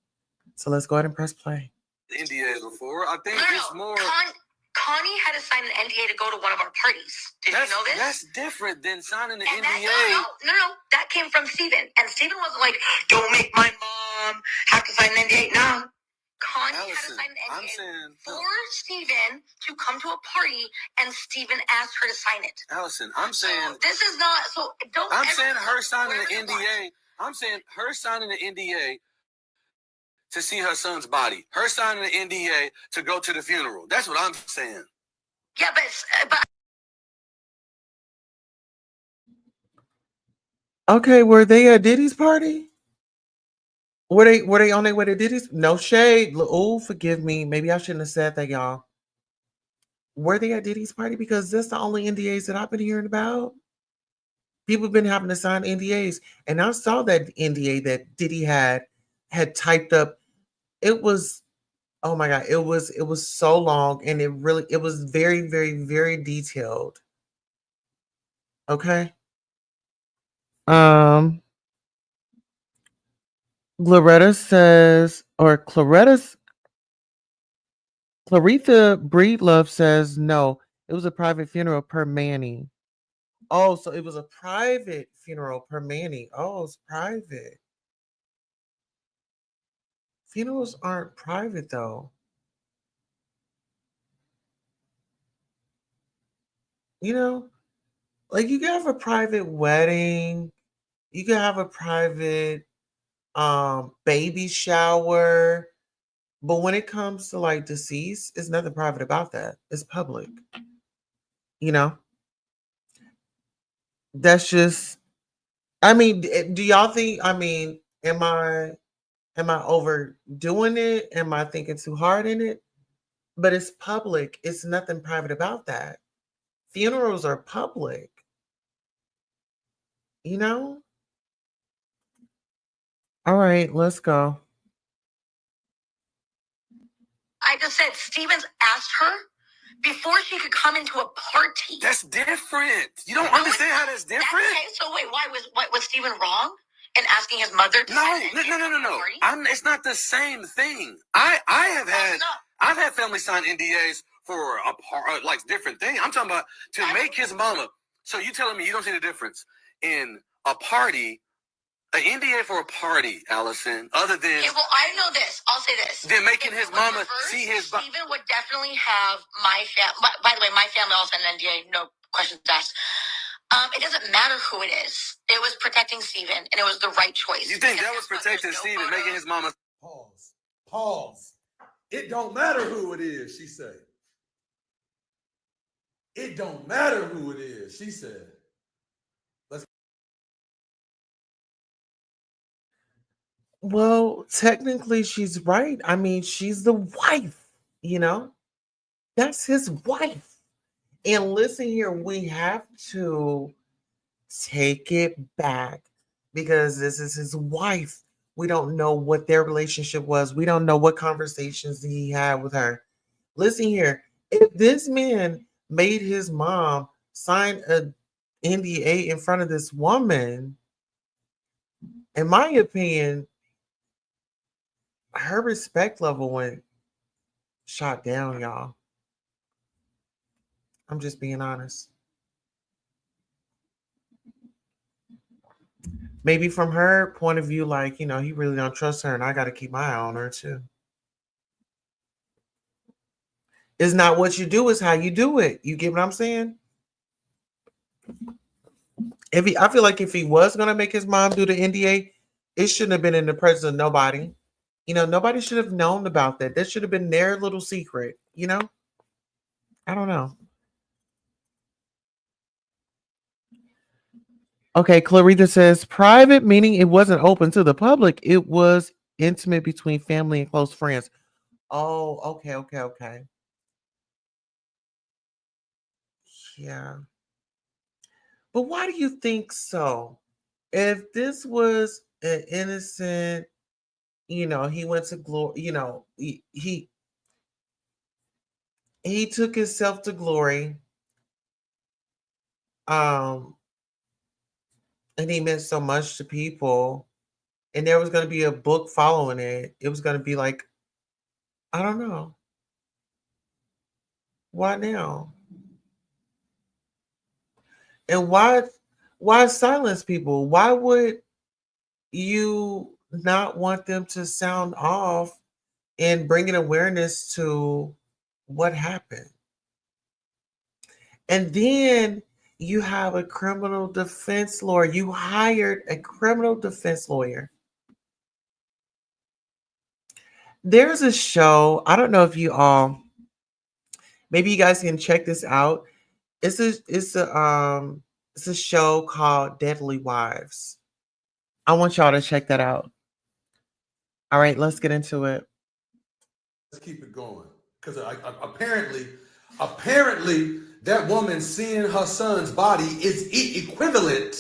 So let's go ahead and press play. NDAs before. I think No, it's more. Connie had to sign an NDA to go to one of our parties. Did you know this? That's different than signing an And NDA. no. That came from Steven. And Steven wasn't like, don't make my mom have to sign an NDA. No. Connie had to Allison, sign an NDA I'm saying for Steven to come to a party, and Steven asked her to sign it. Allison, I'm saying So this is not, so don't I'm ever saying her signing wherever an you are. NDA. I'm saying her signing an NDA to see her son's body. Her signing an NDA to go to the funeral. That's what I'm saying. Yeah, but Okay, were they at Diddy's party? Were they on their way to Diddy's? No shade. Oh, forgive me. Maybe I shouldn't have said that, y'all. Were they at Diddy's party? Because that's the only NDAs that I've been hearing about. People have been having to sign NDAs, and I saw that NDA that Diddy had typed up. It was, oh my god, it was so long, and it was very, very, very detailed. Okay. Um, Loretta says, or Claretha Breedlove says, no, it was a private funeral per Manny. Oh, so it was a private funeral per Manny. Oh, it's private. Funerals aren't private though. You know, like you can have a private wedding, you can have a private baby shower, but when it comes to like deceased, it's nothing private about that. It's public. You know, that's just. I mean, do y'all think? I mean, am I overdoing it? Am I thinking too hard in it? But it's public. It's nothing private about that. Funerals are public. You know. All right, let's go. I just said Stevens asked her before she could come into a party. That's different. You don't understand how that's different? Okay, so wait, why was Steven wrong in asking his mother to No. send an NDA to the party? It's not the same thing. I've had family sign NDAs for like different things. I'm talking about to make his mama. So you telling me you don't see the difference in a party, an NDA for a party, Allison, other than Okay, well, I know this. I'll say this. then making If his it was mama reversed, see his Steven would definitely have my family. By the way, my family also had an NDA. No questions asked. It doesn't matter who it is. It was protecting Steven, and it was the right choice. You think Because that was guess what? protecting There's no Steven, photos. making his mama Pause. It don't matter who it is, she said. It don't matter who it is, she said. Well, technically, she's right. I mean, she's the wife, you know? That's his wife. And listen here, we have to take it back because this is his wife. We don't know what their relationship was. We don't know what conversations he had with her. Listen here, if this man made his mom sign a NDA in front of this woman, in my opinion, her respect level went shot down, y'all. I'm just being honest. Maybe from her point of view, like, you know, he really don't trust her and I got to keep my eye on her too. It's not what you do, it's how you do it. You get what I'm saying? I feel like if he was going to make his mom do the NDA, it shouldn't have been in the presence of nobody. You know, nobody should have known about that. That should have been their little secret, you know? I don't know. Okay, Clarita says private, meaning it wasn't open to the public. It was intimate between family and close friends. Oh, okay. Yeah. But why do you think so? If this was an innocent, you know, he went to glory, you know, he took himself to glory. Um, and he meant so much to people. And there was going to be a book following it. It was going to be like, I don't know. Why now? And why silence people? Why would you not want them to sound off and bring an awareness to what happened? And then you have a criminal defense lawyer. You hired a criminal defense lawyer. There's a show, I don't know if you all, maybe you guys can check this out. It's a show called Deadly Wives. I want y'all to check that out. All right, let's get into it. Let's keep it going. Because apparently, that woman seeing her son's body is equivalent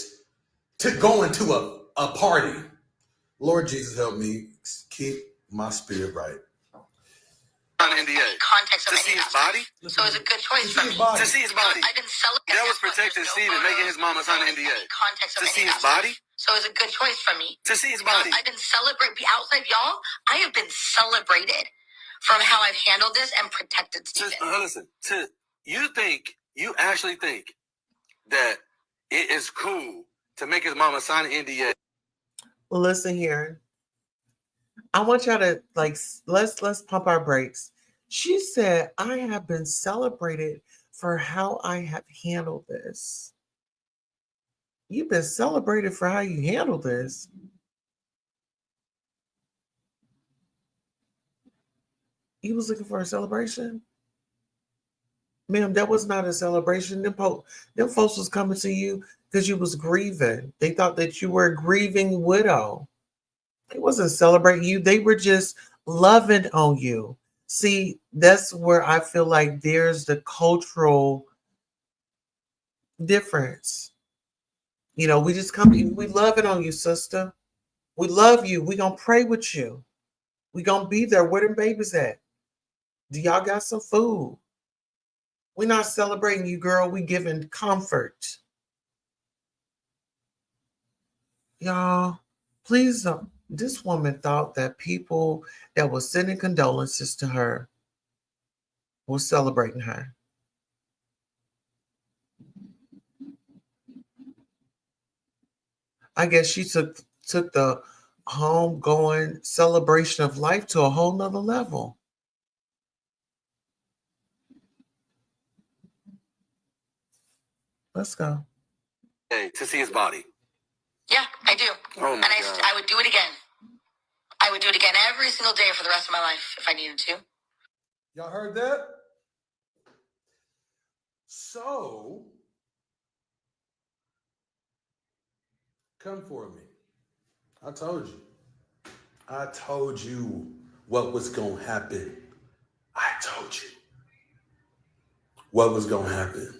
to going to a party. Lord Jesus, help me keep my spirit right. NDA. Context of To see any his aspect. body? So it's a good choice for me. To see his body. I've been celebrating. That was protecting Steven, making his mama sign an NDA. Context of To any see his aspect. body? So it's a good choice for me. To see his body. I've been celebrating outside y'all. I have been celebrated from how I've handled this and protected Steven. Listen, you actually think that it is cool to make his mama sign an NDA? Listen here. I want y'all to let's pump our brakes. She said, I have been celebrated for how I have handled this. You've been celebrated for how you handled this. He was looking for a celebration. Ma'am, that was not a celebration. Them folks was coming to you because you was grieving. They thought that you were a grieving widow. They wasn't celebrating you. They were just loving on you. See, that's where I feel like there's the cultural difference. You know, we just we love it on you, sister. We love you. We gonna pray with you. We gonna be there. Where them babies at? Do y'all got some food? We're not celebrating you, girl. We giving comfort. Y'all, please don't. This woman thought that people that were sending condolences to her were celebrating her. I guess she took the homegoing celebration of life to a whole nother level. Let's go. Hey, to see his body. Yeah, I do. Oh And my God. I would do it again. I would do it again every single day for the rest of my life if I needed to. Y'all heard that? So, come for me. I told you. I told you what was going to happen. I told you what was going to happen.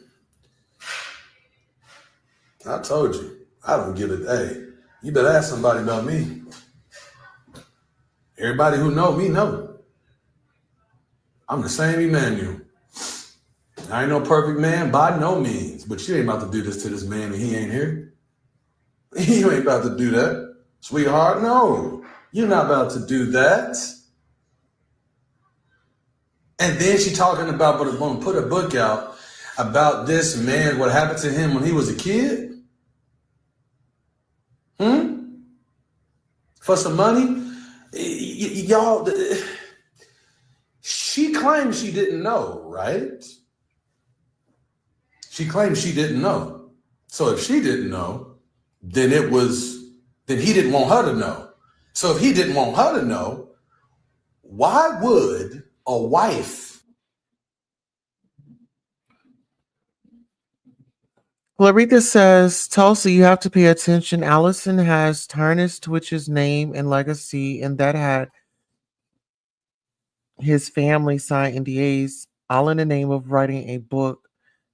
I told you. I don't give a hey. You better ask somebody about me. Everybody who know me know. I'm the same Emmanuel. I ain't no perfect man by no means, but you ain't about to do this to this man and he ain't here. You ain't about to do that, sweetheart. No, you're not about to do that. And then she talking about, but going to put a book out about this man, what happened to him when he was a kid. For some money, y'all. She claims she didn't know, right? She claims she didn't know. So if she didn't know, then he didn't want her to know. So if he didn't want her to know, why would a wife? Clarita says, Tulsa, you have to pay attention. Allison has tarnished tWitch's name and legacy, and that had his family sign NDAs, all in the name of writing a book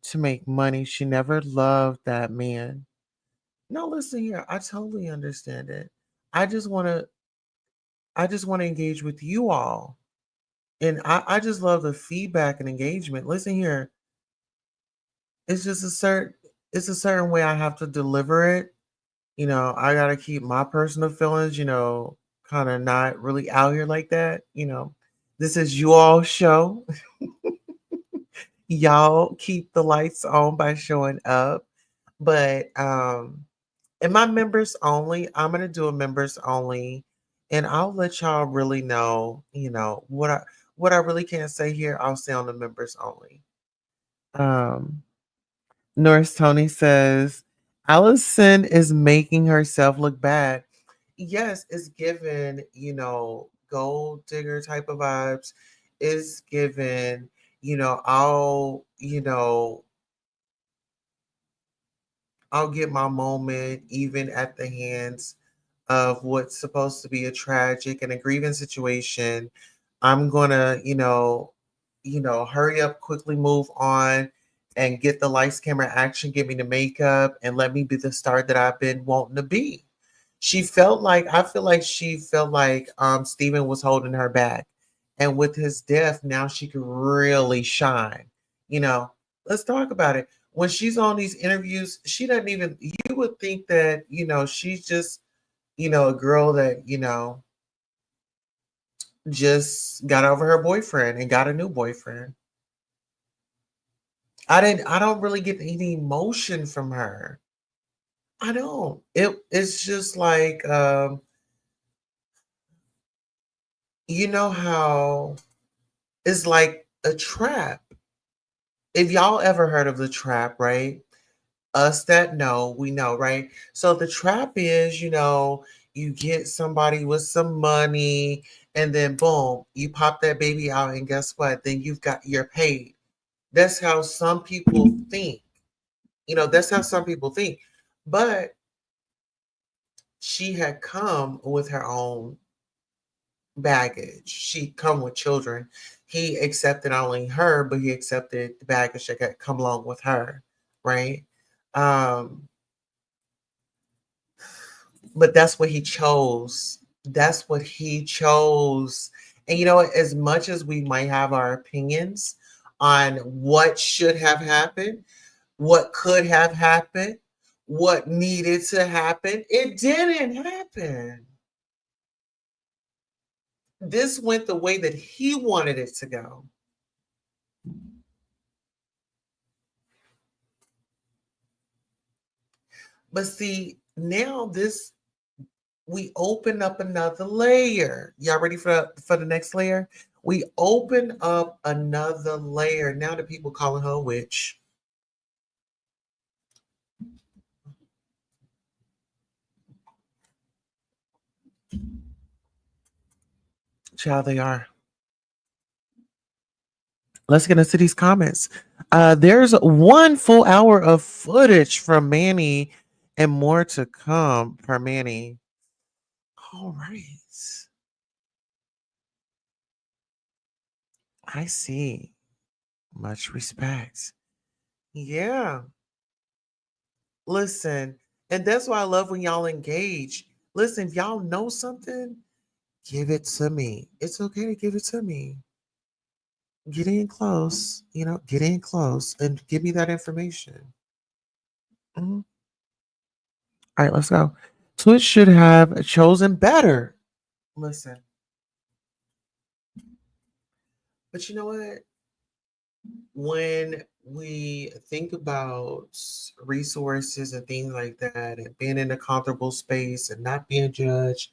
to make money. She never loved that man. No, listen here. I totally understand it. I just want to engage with you all. And I just love the feedback and engagement. Listen here. It's just a certain way I have to deliver it. I gotta keep my personal feelings, kind of not really out here like that. This is you all show. Y'all keep the lights on by showing up. But in my members only, I'm gonna do a members only, and I'll let y'all really know, what I really can't say here, I'll say on the members only. Norris Tony says, Allison is making herself look bad. Yes, it's given, gold digger type of vibes. It's given, I'll get my moment even at the hands of what's supposed to be a tragic and a grieving situation. I'm gonna, hurry up, quickly move on and get the lights, camera, action, give me the makeup, and let me be the star that I've been wanting to be. I feel like she felt like Steven was holding her back. And with his death, now she could really shine. Let's talk about it. When she's on these interviews, she doesn't even, you would think that, she's just, a girl that, just got over her boyfriend and got a new boyfriend. I don't really get any emotion from her. I don't. It's just like, how it's like a trap. If y'all ever heard of the trap, right? Us that know, we know, right? So the trap is, you get somebody with some money and then boom, you pop that baby out and guess what? Then you're paid. That's how some people think. That's how some people think. But she had come with her own baggage. She come with children. He accepted not only her, but he accepted the baggage that had come along with her, right? Um, But that's what he chose. That's what he chose. And you know, as much as we might have our opinions on what should have happened, what could have happened, what needed to happen, it didn't happen. This went the way that he wanted it to go. But see, now this we open up another layer. Y'all ready for the next layer? We open up another layer. Now the people calling her a witch. Child, they are. Let's get into these comments. There's 1 full hour of footage from Manny and more to come per Manny. All right. I see. Much respect. Yeah. Listen, and that's why I love when y'all engage. Listen, if y'all know something, give it to me. It's okay to give it to me. Get in close, get in close and give me that information. Mhm. All right, let's go. Twitch should have chosen better. Listen. But you know what? When we think about resources and things like that, and being in a comfortable space and not being judged,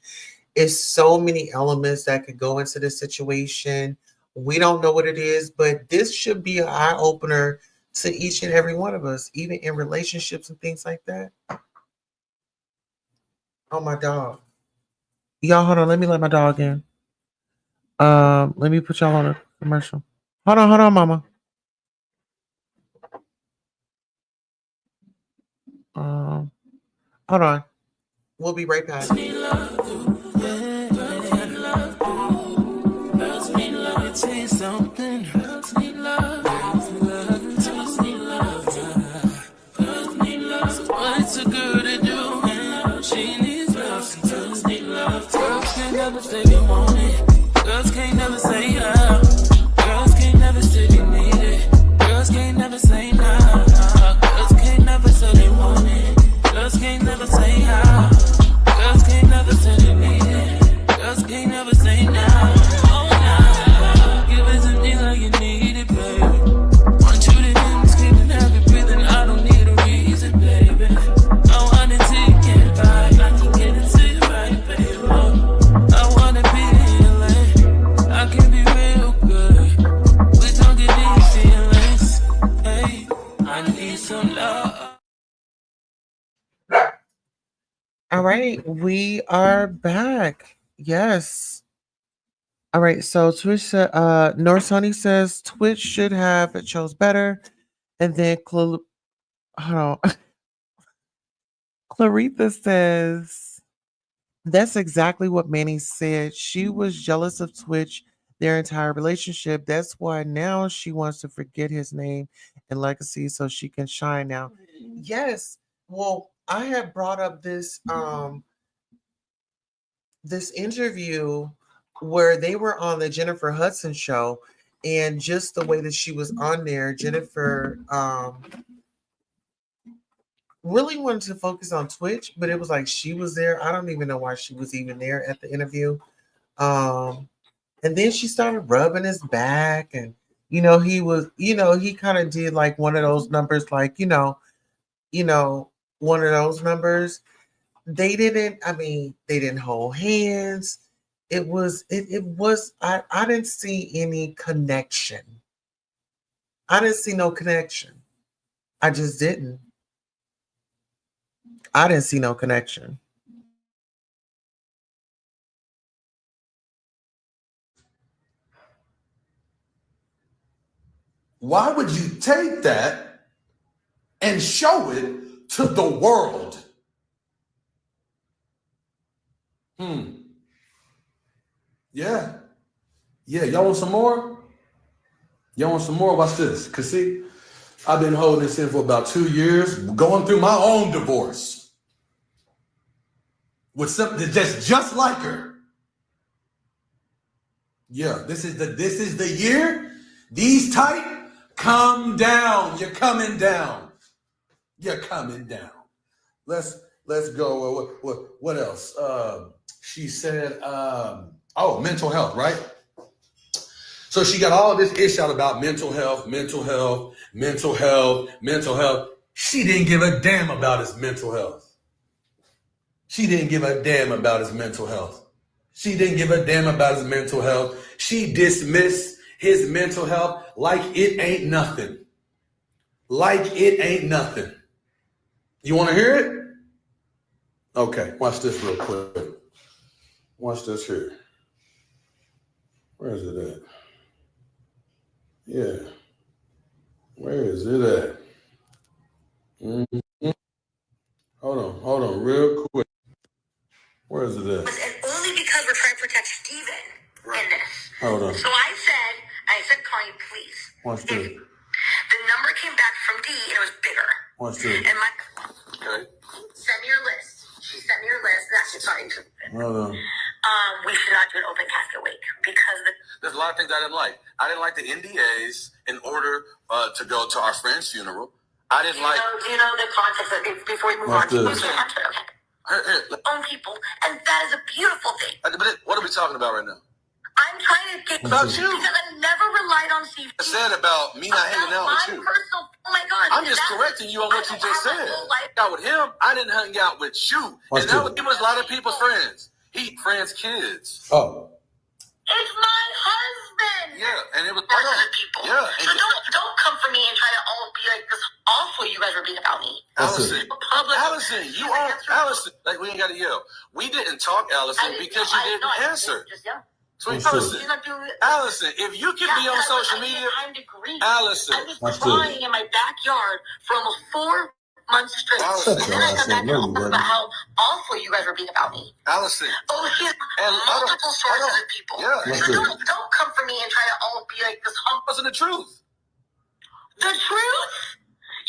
it's so many elements that could go into this situation. We don't know what it is, but this should be an eye opener to each and every one of us, even in relationships and things like that. Oh, my dog. Y'all, hold on. Let me let my dog in. Let me put y'all on a commercial. Hold on, mama. Hold on. We'll be right back. What's a girl to do? She needs love. Girls need love. Girls can't never say they want it. Girls can't never say how. Girls can't never say they need it. Girls can't never say no. Girls can't never say they want it. Girls can't never say how. Girls can't never say they need it. Girls can't never say no. Oh no. Give it to me like you need it, baby. Want you to hear me screaming, have you breathing. I don't need a reason, baby. I want it till you get right. I can get it to you right, baby. I wanna be healing. I can be real good. We don't get these feelings. Hey, I need some love. All right, we are back. Yes. All right, so Twitch said, Norsoni says Twitch should have chose better. And then hold on. Claritha says, that's exactly what Manny said. She was jealous of Twitch their entire relationship. That's why now she wants to forget his name and legacy so she can shine now. Yes. Well, I had brought up this this interview where they were on the Jennifer Hudson show, and just the way that she was on there, Jennifer really wanted to focus on Twitch, but it was like she was there. I don't even know why she was even there at the interview. And then she started rubbing his back, and he was, he kind of did like one of those numbers, like, one of those numbers. They didn't hold hands. It was I didn't see any connection. I didn't see no connection. I just didn't. I didn't see no connection. Why would you take that and show it to the world? Yeah. Y'all want some more? Y'all want some more? Watch this. Cause see, I've been holding this in for about 2 years, going through my own divorce. with something that's just like her. Yeah, this is the year. These type, come down. You're coming down. You're coming down. Let's go. What else? She said, mental health, right? So she got all this ish out about mental health. She didn't give a damn about his mental health. She didn't give a damn about his mental health. She didn't give a damn about his mental health. She dismissed his mental health like it ain't nothing. Like it ain't nothing. You want to hear it? Okay, watch this real quick. Watch this here. Where is it at? Yeah. Where is it at? Mm-hmm. Hold on, real quick. Where is it at? And only because we're trying to protect Steven in this. Hold on. So I said, Connie, please. Watch this. The number came back from D and it was bigger. Watch this. And my Okay. send me your list. She sent me your list. That's sorry. Hold on. We should not do an open casket wake because There's a lot of things I didn't like. I didn't like the NDAs in order to go to our friend's funeral. I didn't like. Do you know the context of it before we move Watch on? this. Okay. Own people, and that is a beautiful thing. But what are we talking about right now? I'm trying to get About you. because I never relied on Steve. I said about me not hanging out with you. Personal, oh my God. I'm just correcting you on what you just said. Out with him, I didn't hang out with you. Watch And this. he was a lot of people's friends. He friends' kids. Oh. It's my husband. Yeah, and it was Other people. Yeah, So don't come for me and try to all be like this awful you guys are being about me. Allison, Public. you are Allison. Like we ain't got to yell. We didn't talk, Allison, because you didn't answer. Just yell. Sweet That's Allison, He's not doing it. Allison, if you can be on social media, Time to grieve. Allison, I was Watch crying in my backyard for almost 4 months straight. Allison. And then I come back and Shut your talk ass up, about how awful you guys are being about me. Allison. Oh, he has And multiple sources of people. Yeah. Watch So this. don't come for me and try to all be like this humble. Wasn't the truth. The truth?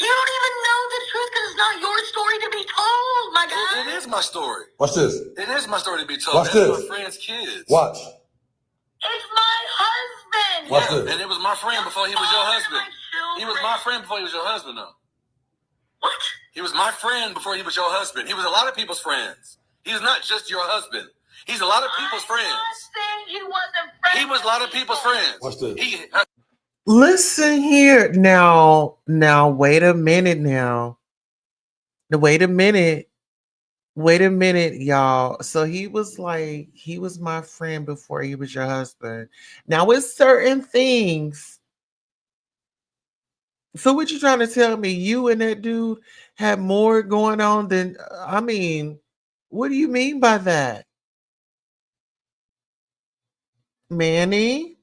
You don't even know the truth because it's not your story to be told, my guy. It is my story. Watch this. It is my story to be told. Watch That's this. my friend's kids. Watch. It's my husband. Watch Yeah, this. and it was my friend before he was your husband. He was my friend before he was your husband, though. What? He was my friend before he was your husband. He was a lot of people's friends. He's not just your husband. He's a lot of people's friends. I'm not saying he wasn't friends. He was a lot of people's friends. Watch this. Listen here. Now, wait a minute now. Wait a minute, y'all. So he was my friend before he was your husband. Now, with certain things. So what you trying to tell me? You and that dude had more going on than, what do you mean by that? Manny?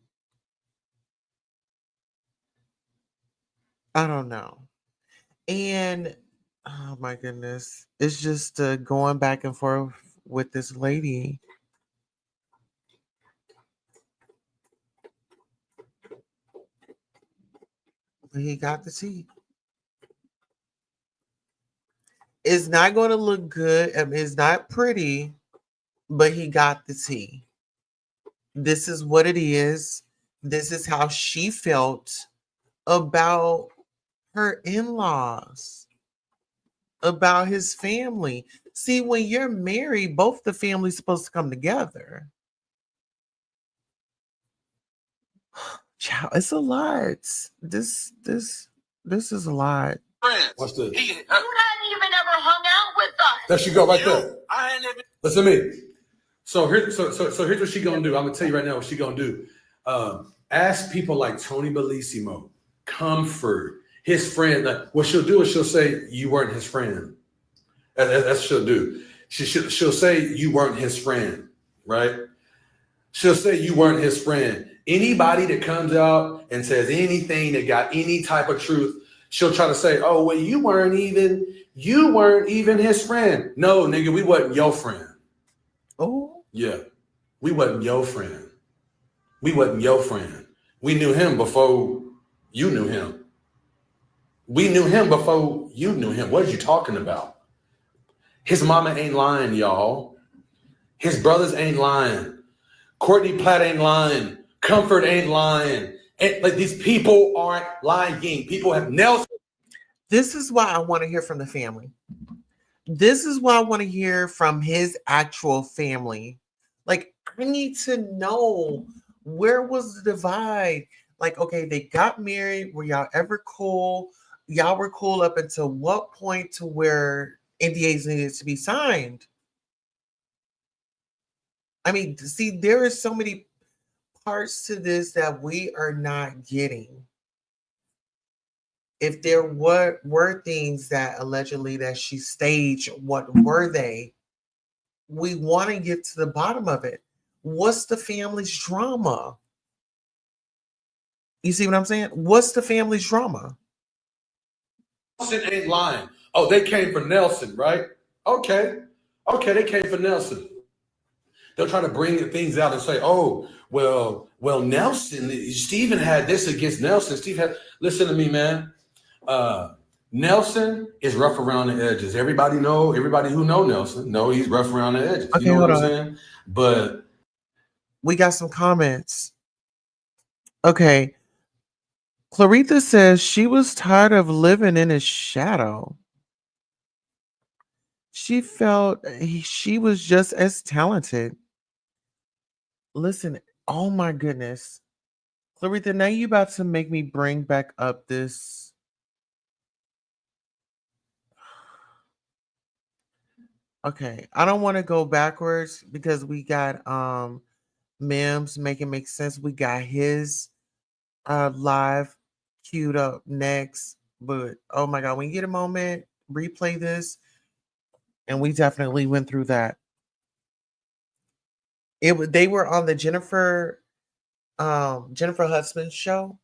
I don't know. And oh my goodness, it's just going back and forth with this lady. But he got the tea. It's not going to look good. It's not pretty, but he got the tea. This is what it is. This is how she felt about her in-laws, about his family. See, when you're married, both the families supposed to come together. Child, it's a lot. This is a lot. Friends. Watch this. You hadn't even ever hung out with us. There she go right there. I ain't never. Listen to me. So here's what she gonna do. I'm gonna tell you right now what she gonna do. Ask people like Tony Bellissimo, Comfort, his friend. Like, what she'll do is she'll say you weren't his friend. That's what she'll do. She'll say you weren't his friend, right? She'll say you weren't his friend. Anybody that comes out and says anything that got any type of truth, she'll try to say, oh, well, you weren't even his friend. No, nigga, we wasn't your friend. Oh, Yeah, we wasn't your friend. We wasn't your friend. We knew him before you knew him. We knew him before you knew him. What are you talking about? His mama ain't lying, y'all. His brothers ain't lying. Courtney Platt ain't lying. Comfort ain't lying. And, like, these people aren't lying. People have Nelson. This is why I want to hear from the family. This is why I want to hear from his actual family. Like, I need to know, where was the divide? Like, okay, they got married. Were y'all ever cool? Y'all were cool up until what point to where NDAs needed to be signed? I mean, see, there is so many parts to this that we are not getting. If there were things that allegedly that she staged, what were they? We want to get to the bottom of it. What's the family's drama? You see what I'm saying? What's the family's drama? Nelson ain't lying. Oh, they came for Nelson, right? Okay, they came for Nelson. They'll try to bring things out and say, oh, well, Nelson, Stephen had this against Nelson. Listen to me, man. Nelson is rough around the edges. Everybody who know Nelson know he's rough around the edges. Okay, you know hold what I'm on. saying? But we got some comments. Okay. Claritha says she was tired of living in his shadow. She felt she was just as talented. Listen, oh my goodness. Claritha, now you about to make me bring back up this. Okay, I don't want to go backwards because we got Mims make it make sense. We got his live queued up next. But oh my god, when you get a moment, replay this. And we definitely went through that. They were on the Jennifer Hudson show.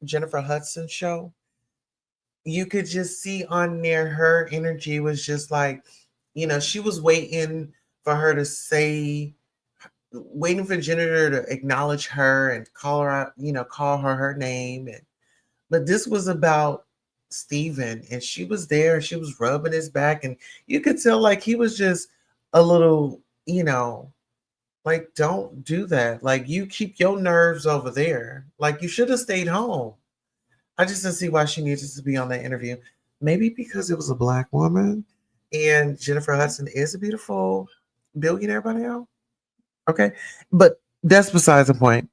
You could just see on there her energy was just like, she was waiting for her to say, waiting for Jennifer to acknowledge her and call her out, call her name. But this was about Stephen, and she was there and she was rubbing his back, and you could tell like he was just a little, like, don't do that. Like, you keep your nerves over there. Like, you should have stayed home. I just didn't see why she needed to be on that interview. Maybe because it was a Black woman and Jennifer Hudson is a beautiful billionaire by now. Okay. But that's besides the point.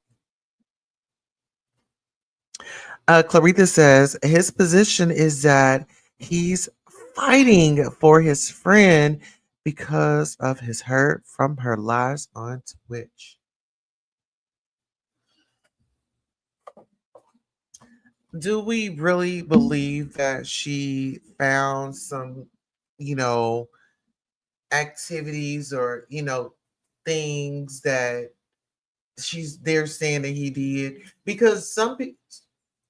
Claritha says his position is that he's fighting for his friend because of his hurt from her lies on Twitch. Do we really believe that she found some, activities or, things that they're saying that he did? Because some people,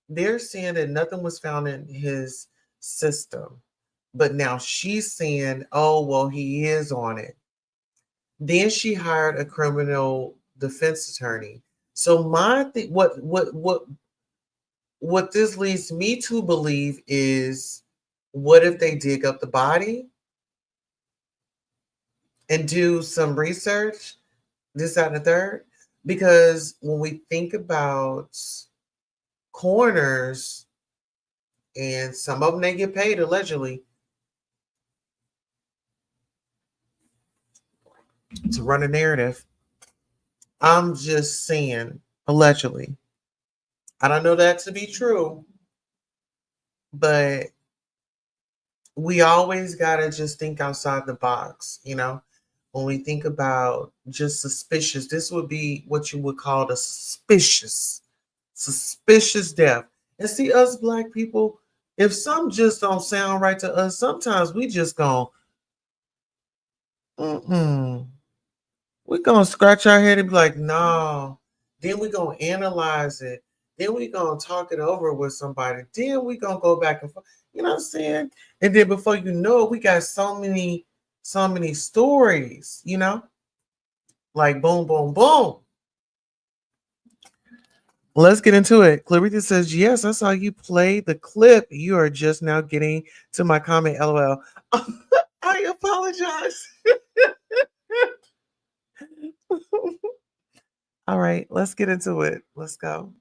they're saying that nothing was found in his system. But now she's saying, oh, well, he is on it. Then she hired a criminal defense attorney. So what this leads me to believe is, what if they dig up the body and do some research, this, that, and the third? Because when we think about coroners, and some of them, they get paid allegedly to run a narrative. I'm just saying, allegedly. I don't know that to be true, but we always gotta just think outside the box, when we think about just suspicious. This would be what you would call the suspicious death. And see, us Black people, if some just don't sound right to us, sometimes we just go, we're gonna scratch our head and be like, no. Then we're gonna analyze it. Then we're gonna talk it over with somebody. Then we're gonna go back and forth. You know what I'm saying? And then before you know it, we got so many stories, like boom, boom, boom. Let's get into it. Claritha says, yes, I saw you play the clip. You are just now getting to my comment, LOL. I apologize. All right, let's get into it. Let's go.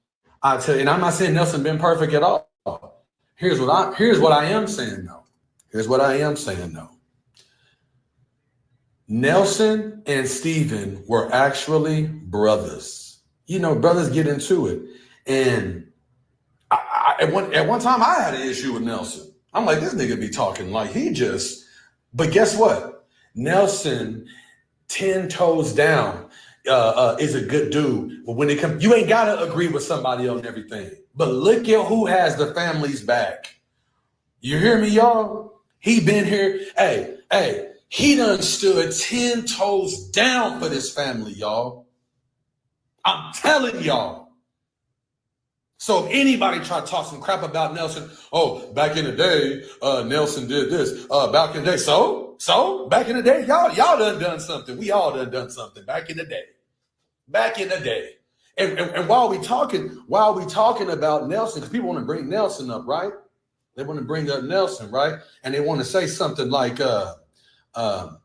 I tell you, and I'm not saying Nelson been perfect at all. Here's what I am saying though. Nelson and Stephen were actually brothers. You know, brothers get into it. And at one time I had an issue with Nelson. I'm like, this nigga be talking like but guess what? Nelson 10 toes down is a good dude. But when it comes, you ain't gotta agree with somebody on everything. But look at who has the family's back. You hear me, y'all? He been here. Hey, he done stood 10 toes down for this family, y'all. I'm telling y'all. So if anybody try to talk some crap about Nelson, oh, back in the day, Nelson did this. Back in the day, so back in the day, y'all done something. We all done something back in the day. And while we talking about Nelson, because people want to bring Nelson up, right? They want to bring up Nelson, right? And they want to say something like, oh,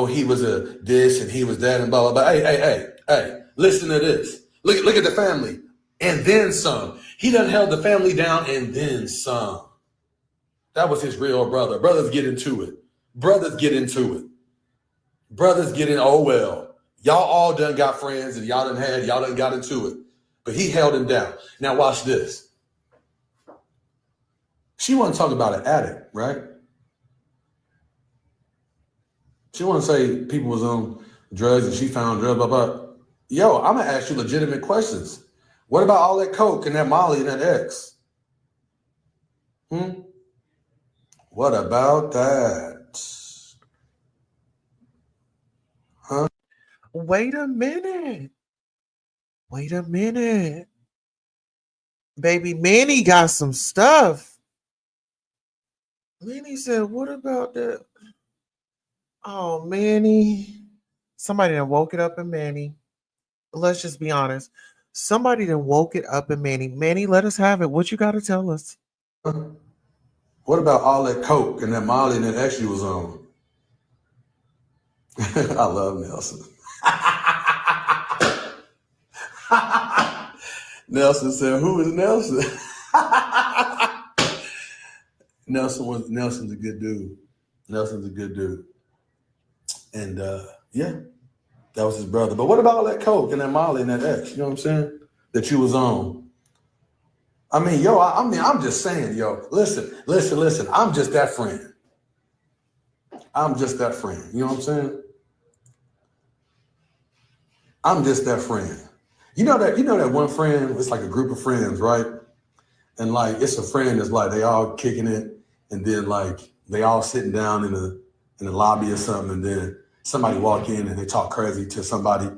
he was a this and he was that and blah, blah, blah. Hey, listen to this. Look at the family. And then some. He done held the family down and then some. That was his real brother. Brothers get into it. Oh, well. Y'all all done got friends and y'all done got into it. But he held him down. Now watch this. She want to talk about an addict, right? She want to say people was on drugs and she found drugs, blah, blah. Yo, I'm going to ask you legitimate questions. What about all that coke and that Molly and that X? What about that? Huh? Wait a minute. Baby, Manny got some stuff. Manny said, what about that? Oh, Manny. Somebody done woke it up in Manny. Let's just be honest. Somebody done woke it up in Manny. Manny, let us have it. What you got to tell us? What about all that coke and that Molly and that X you was on? I love Nelson. Nelson said, who is Nelson? Nelson's a good dude. And yeah, that was his brother. But what about all that coke and that Molly and that X? You know what I'm saying? That you was on. I mean, yo, I'm just saying, yo, listen. I'm just that friend. You know what I'm saying? I'm just that friend. You know that one friend, it's like a group of friends, right? And like, it's a friend that's like, they all kicking it. And then like, they all sitting down in the lobby or something. And then somebody walk in and they talk crazy to somebody.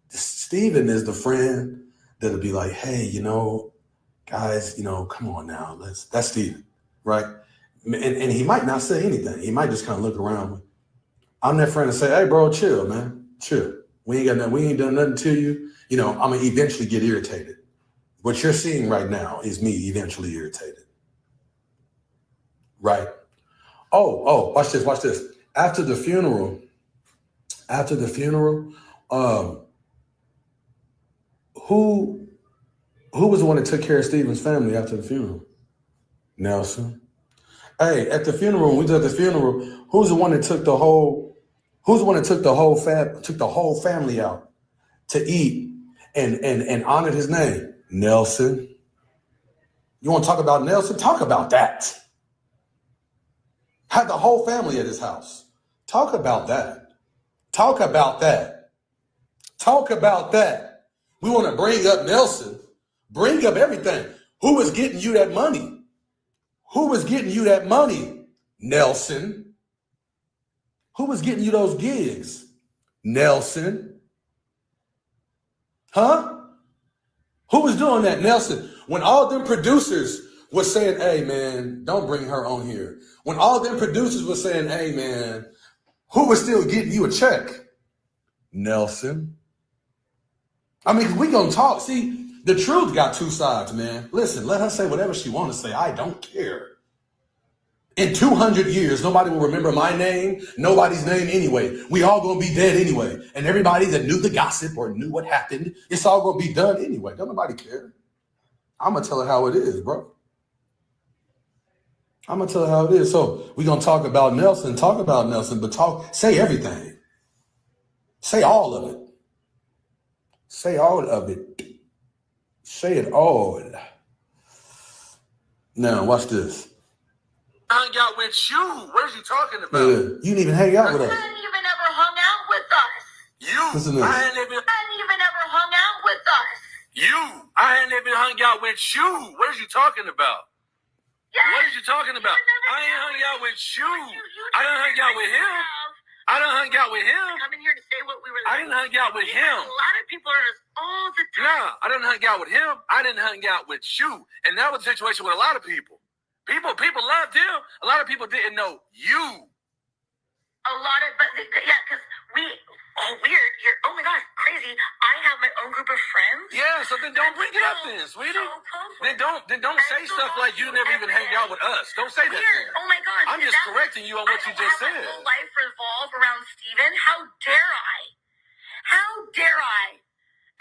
Steven is the friend that'll be like, hey, you know, guys, you know, come on now. That's Steven, right? And he might not say anything. He might just kind of look around. I'm that friend and say, hey, bro, chill, man. Chill. We ain't done nothing to you. You know, I'm going to eventually get irritated. What you're seeing right now is me eventually irritated. Right? Oh, watch this. After the funeral, who was the one that took care of Stephen's family after the funeral? Nelson. Hey, at the funeral, we did the funeral. Who's the one that took the whole family out to eat and honored his name? Nelson. You want to talk about Nelson? Talk about that. Had the whole family at his house. Talk about that. We want to bring up Nelson. Bring up everything. Who was getting you that money? Nelson. Who was getting you those gigs? Nelson. Huh? Who was doing that? Nelson. When all them producers were saying, hey, man, don't bring her on here. When all them producers were saying, hey, man, who was still getting you a check? Nelson. I mean, we gonna talk. See, the truth got two sides, man. Listen, let her say whatever she want to say. I don't care. In 200 years, nobody will remember my name, nobody's name anyway. We all gonna be dead anyway. And everybody that knew the gossip or knew what happened, it's all gonna be done anyway. Don't nobody care. I'm gonna tell her how it is, bro. I'm gonna tell her how it is. So we're gonna talk about Nelson, but say everything. Say all of it. Say all of it. Say it all. Now, watch this. Hung out with you. What are you talking about? You didn't even hang out with us. You hadn't even ever hung out with us. You. Listen to this. I ain't even Ever hung out with us. you. I ain't even hung out with you. What are you talking about? Yes. What are you talking about? I ain't hung out with you. I done hung out with him. I done hung out with him. Come in here to say what we were. I didn't hang out with him. A lot of people are just all the time. Nah, I didn't hang out with him. I didn't hang out with you. And that was the situation with a lot of people. People loved him. A lot of people didn't know you. A lot of, but yeah, because weird. Oh my gosh, crazy. I have my own group of friends. Yeah, so then don't bring it up then, sweetie. Then don't say stuff like you never even hang out with us. Don't say that. Weird. Then. Oh my gosh. I'm just correcting you on what you just said. My whole life revolve around Steven. How dare I? How dare I,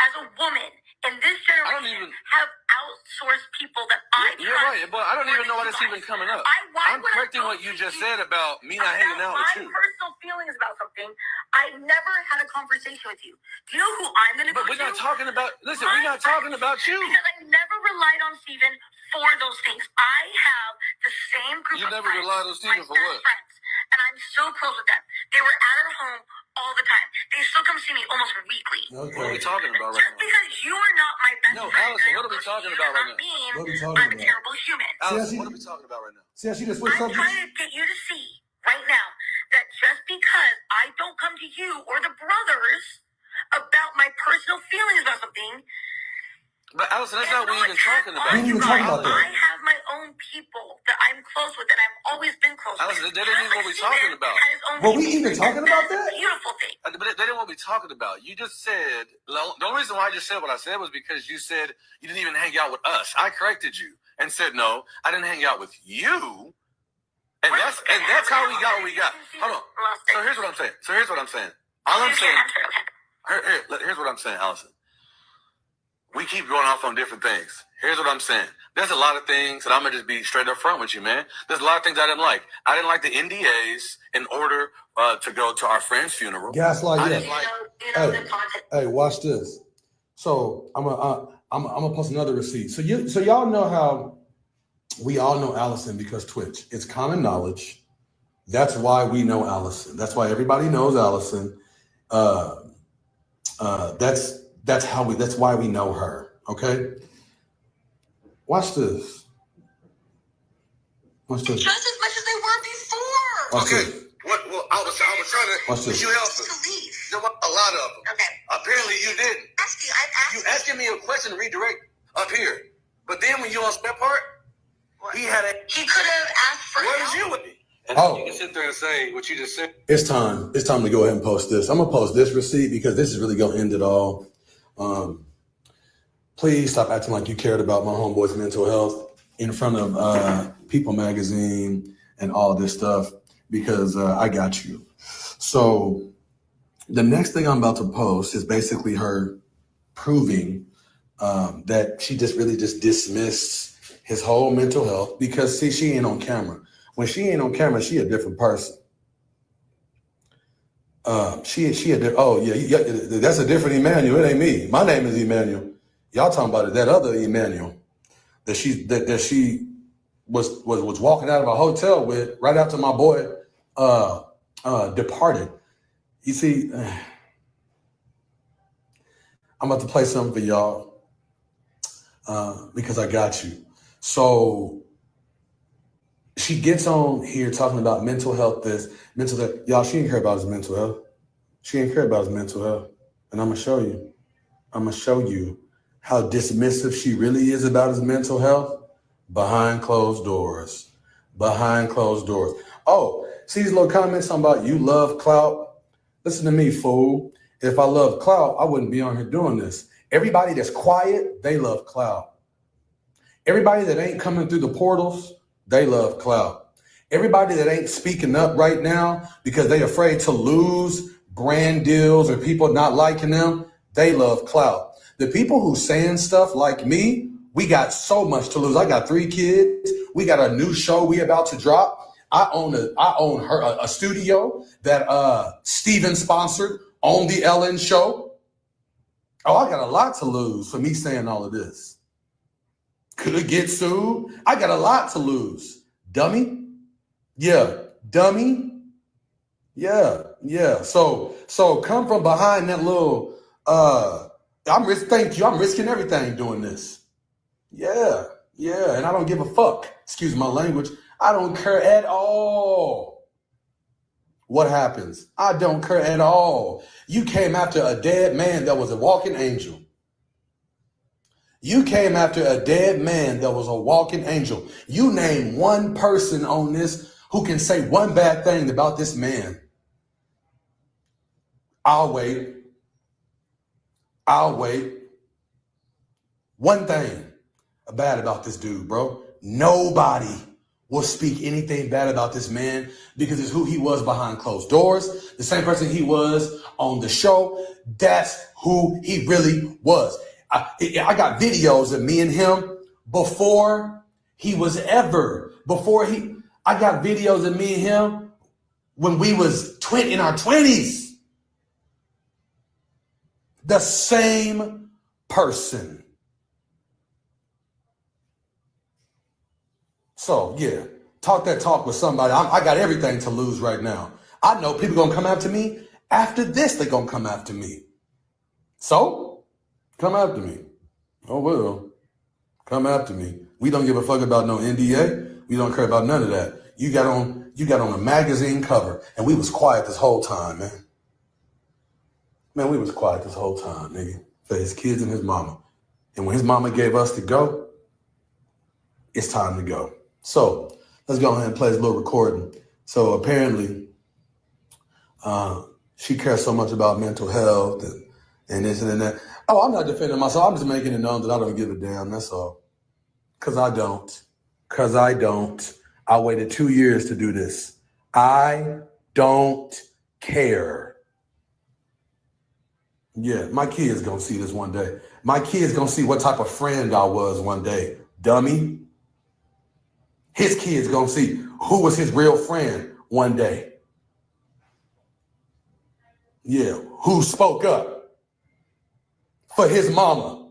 as a woman in this generation, have outsourced people that I You're right, but I don't even know why that's even coming up. I'm correcting what you just said about me not hanging out with you. My personal feelings about something. I've never had a conversation with you. Do you know who I'm going to go to? But we're not talking about, listen, we're not talking about you. Because I never relied on Steven for those things. I have the same group You of never friends. relied on Steven for what? Friends, and I'm so close with them. They were at our home all the time. They still come see me almost weekly. Okay. What are we talking about right Just because you are not my best friend. No, Allison, what are we talking about right now? What are we talking I'm a about? terrible human. Allison, what are we talking about right now? See how she just switched I'm subjects? trying to get you to see right now that just because I don't come to you or the brothers about my personal feelings about something. But Allison, that's not what we're even talking about. We didn't even talk about that. I have my own people that I'm close with, and I've always been close Allison, with. that ain't even what we're talking about. Were we even talking about that? Beautiful thing. But that ain't what we're talking about. You just said, the only reason why I just said what I said was because you said you didn't even hang out with us. I corrected you and said, no, I didn't hang out with you. And that's how we got what we got. Hold on. So here's what I'm saying. All I'm saying, here's what I'm saying, Allison. We keep going off on different things. Here's what I'm saying. There's a lot of things that I'm going to just be straight up front with you, man. There's a lot of things I didn't like. I didn't like the NDAs in order to go to our friend's funeral. Gaslight, yeah. The content. Hey, watch this. So I'm gonna post another receipt. So y'all know how we all know Allison because Twitch. It's common knowledge. That's why we know Allison. That's why everybody knows Allison. That's why we know her. Okay. Watch this. Just as much as they were before. Watch Okay. this. Well, I was trying to. Watch this. You helped us. To leave. There were a lot of them. Okay. Apparently, you didn't. You asking me a question to redirect up here, but then when you on that part, he had a. He could have asked for Where help. was you with me? And you can sit there and say what you just said. It's time. It's time to go ahead and post this. I'm gonna post this receipt because this is really gonna end it all. Please stop acting like you cared about my homeboy's mental health in front of People Magazine and all this stuff because I got you. So the next thing I'm about to post is basically her proving that she just really just dismissed his whole mental health because see, she ain't on camera. When she ain't on camera, she a different person. That's a different Emmanuel. It ain't me. My name is Emmanuel. Y'all talking about it? That other Emmanuel that she was walking out of a hotel with right after my boy departed. You see, I'm about to play something for y'all because I got you. So she gets on here talking about mental health, mental health. Y'all, she didn't care about his mental health. She didn't care about his mental health. And I'm going to show you. I'm going to show you how dismissive she really is about his mental health behind closed doors. Behind closed doors. Oh, see these little comments talking about you love clout? Listen to me, fool. If I love clout, I wouldn't be on here doing this. Everybody that's quiet, they love clout. Everybody that ain't coming through the portals, they love clout. Everybody that ain't speaking up right now because they afraid to lose brand deals or people not liking them, they love clout. The people who saying stuff like me, we got so much to lose. I got 3 kids. We got a new show we about to drop. I own a studio that Steven sponsored on the Ellen show. Oh, I got a lot to lose for me saying all of this. Could it get sued? I got a lot to lose. Dummy? Yeah. Dummy? Yeah. So come from behind that little thank you. I'm risking everything doing this. Yeah. And I don't give a fuck. Excuse my language. I don't care at all what happens. I don't care at all. You came after a dead man that was a walking angel. You came after a dead man that was a walking angel. You name one person on this who can say one bad thing about this man. I'll wait. One thing bad about this dude, bro. Nobody will speak anything bad about this man because it's who he was behind closed doors. The same person he was on the show. That's who he really was. I got videos of me and him I got videos of me and him when we was in our 20s. The same person. So yeah, talk that talk with somebody. I got everything to lose right now. I know people gonna come after me. After this, they gonna come after me. So come after me. Oh well, come after me. We don't give a fuck about no NDA. We don't care about none of that. You got on a magazine cover, and we was quiet this whole time, man. Man, we was quiet this whole time, nigga, for his kids and his mama. And when his mama gave us to go, it's time to go. So let's go ahead and play this little recording. So apparently, she cares so much about mental health and this and that. Oh, I'm not defending myself. I'm just making it known that I don't give a damn. That's all. Because I don't. I waited 2 years to do this. I don't care. Yeah, my kids gonna see this one day. My kids gonna see what type of friend I was one day. Dummy. His kids gonna see who was his real friend one day. Yeah, who spoke up for his mama.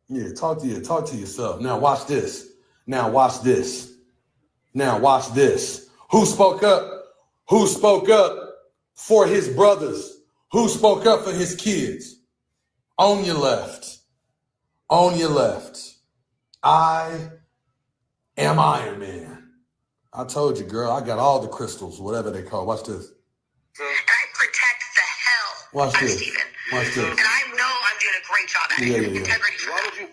Yeah, talk to yourself. Now watch this. Who spoke up? Who spoke up for his brothers? Who spoke up for his kids? On your left. I am Iron Man. I told you, girl, I got all the crystals, whatever they call. Watch this. And I protect the hell out of Steven. Watch this. And I know I'm doing a great job at it. Yeah. Integrity.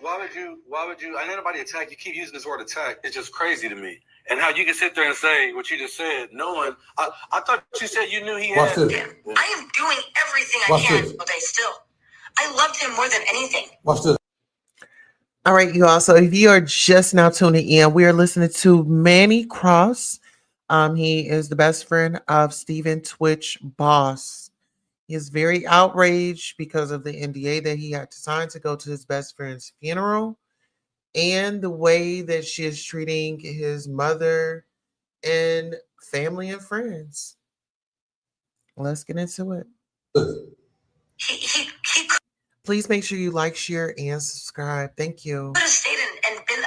Why would you, I know nobody attack, you keep using this word attack. It's just crazy to me. And how you can sit there and say what you just said, knowing, I thought you said you knew he had. Watch this. Yeah. I am doing everything I can today still. I loved him more than anything. Watch this. All right, you all. So if you are just now tuning in, we are listening to Manny Cross. He is the best friend of Steven Twitch Boss. He is very outraged because of the NDA that he had to sign to go to his best friend's funeral and the way that she is treating his mother and family and friends. Let's get into it. He Please make sure you like, share, and subscribe. Thank you. could have stayed and been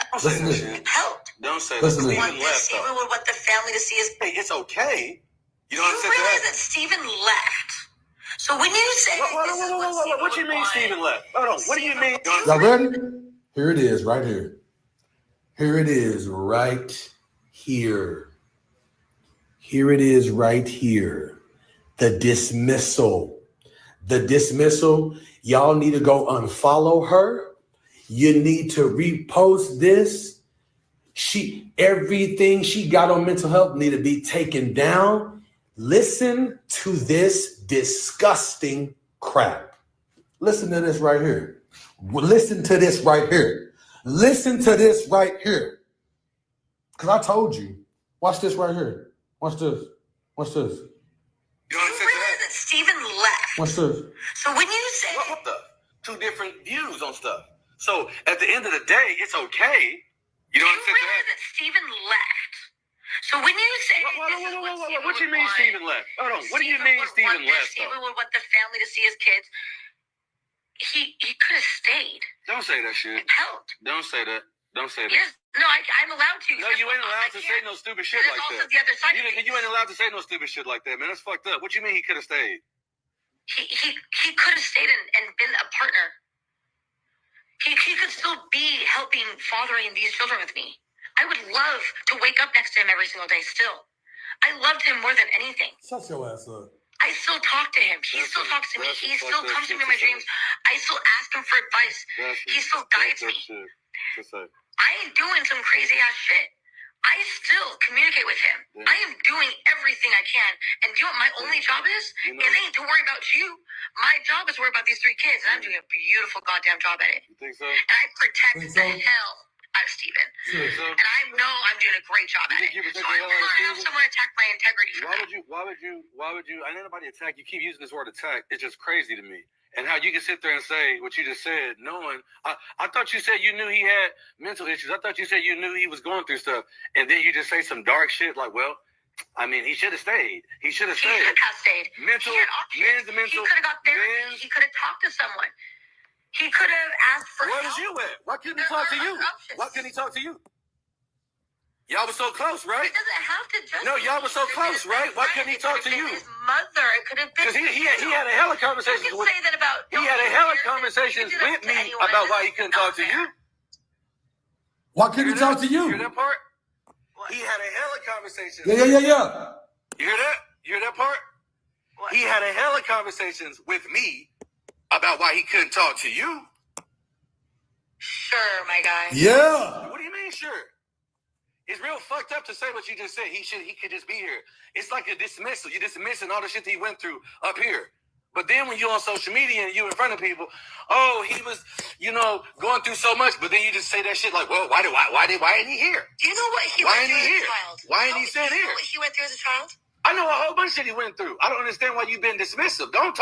helped. Don't say Listen that. to Want this, Steven would want the family to see his. Hey, it's okay. You You don't say realize that. that Steven left. So when you say this is what Steven What you would mean want, Steven left? Hold on. What do you mean? Y'all ready? Here it is, right here. Here it is, right here. Here it is, right here. The dismissal. Y'all need to go unfollow her. You need to repost this. Everything she got on mental health need to be taken down. Listen to this disgusting crap. Listen to this right here. Listen to this right here. Because I told you. Watch this right here. Watch this. Watch this. You realize that Steven left. Watch this. So when you say what the two different views on stuff. So at the end of the day, it's okay. You know what I'm saying? You realize that Steven left. So when you say what do you mean Steven left? Hold on. What do you mean Steven left? Steven would want the family to see his kids. He could have stayed. Don't say that shit. It helped. Don't say that. Don't say that. Yes. No, I'm allowed to. No, you ain't allowed to say no stupid shit like that. The other side you ain't allowed to say no stupid shit like that, man. That's fucked up. What you mean he could have stayed? He could have stayed and been a partner. He could still be helping fathering these children with me. I would love to wake up next to him every single day still. I loved him more than anything. Shut your ass up. I still talk to him. He still talks to me. He still comes to me in my dreams. I still ask him for advice. He still guides me. I ain't doing some crazy ass shit. I still communicate with him. I am doing everything I can. And you know what my only job is? It ain't to worry about you. My job is to worry about these 3 kids. And I'm doing a beautiful goddamn job at it. You think so? And I protect the hell out of Steven. And I know I'm doing a great job at it. So I'm not have someone attack my integrity for that. Why would you, I know nobody attack. You keep using this word attack. It's just crazy to me. And how you can sit there and say what you just said, knowing, I thought you said you knew he had mental issues. I thought you said you knew he was going through stuff. And then you just say some dark shit like, well, I mean, he should have stayed. He should have stayed. He could have stayed. Mental. He could have got therapy. He could have talked to someone. He could have asked for help. Where was you at? Why couldn't he talk to you? Why couldn't he talk to you? Y'all were so close, right? It doesn't have to just. No, y'all were so close, right? Why couldn't he talk to you? His mother. It could have been. Because he had a hell of conversations with. Say that about. He had a hell of conversations with me about why he couldn't talk to you. Why couldn't he talk to you? You hear that part? He had a hell of conversations. Yeah. You hear that? You hear that part? What? He had a hell of conversations with me about why he couldn't talk to you. Sure, my guy. Yeah. What do you mean, sure? It's real fucked up to say what you just said. He could just be here. It's like a dismissal. You're dismissing all the shit that he went through up here. But then when you're on social media and you in front of people, oh, he was, going through so much. But then you just say that shit like, well, why ain't he here? Do you know what he went through as a child? Why ain't he sitting here? Do you know what he went through as a child? I know a whole bunch of shit he went through. I don't understand why you've been dismissive. Don't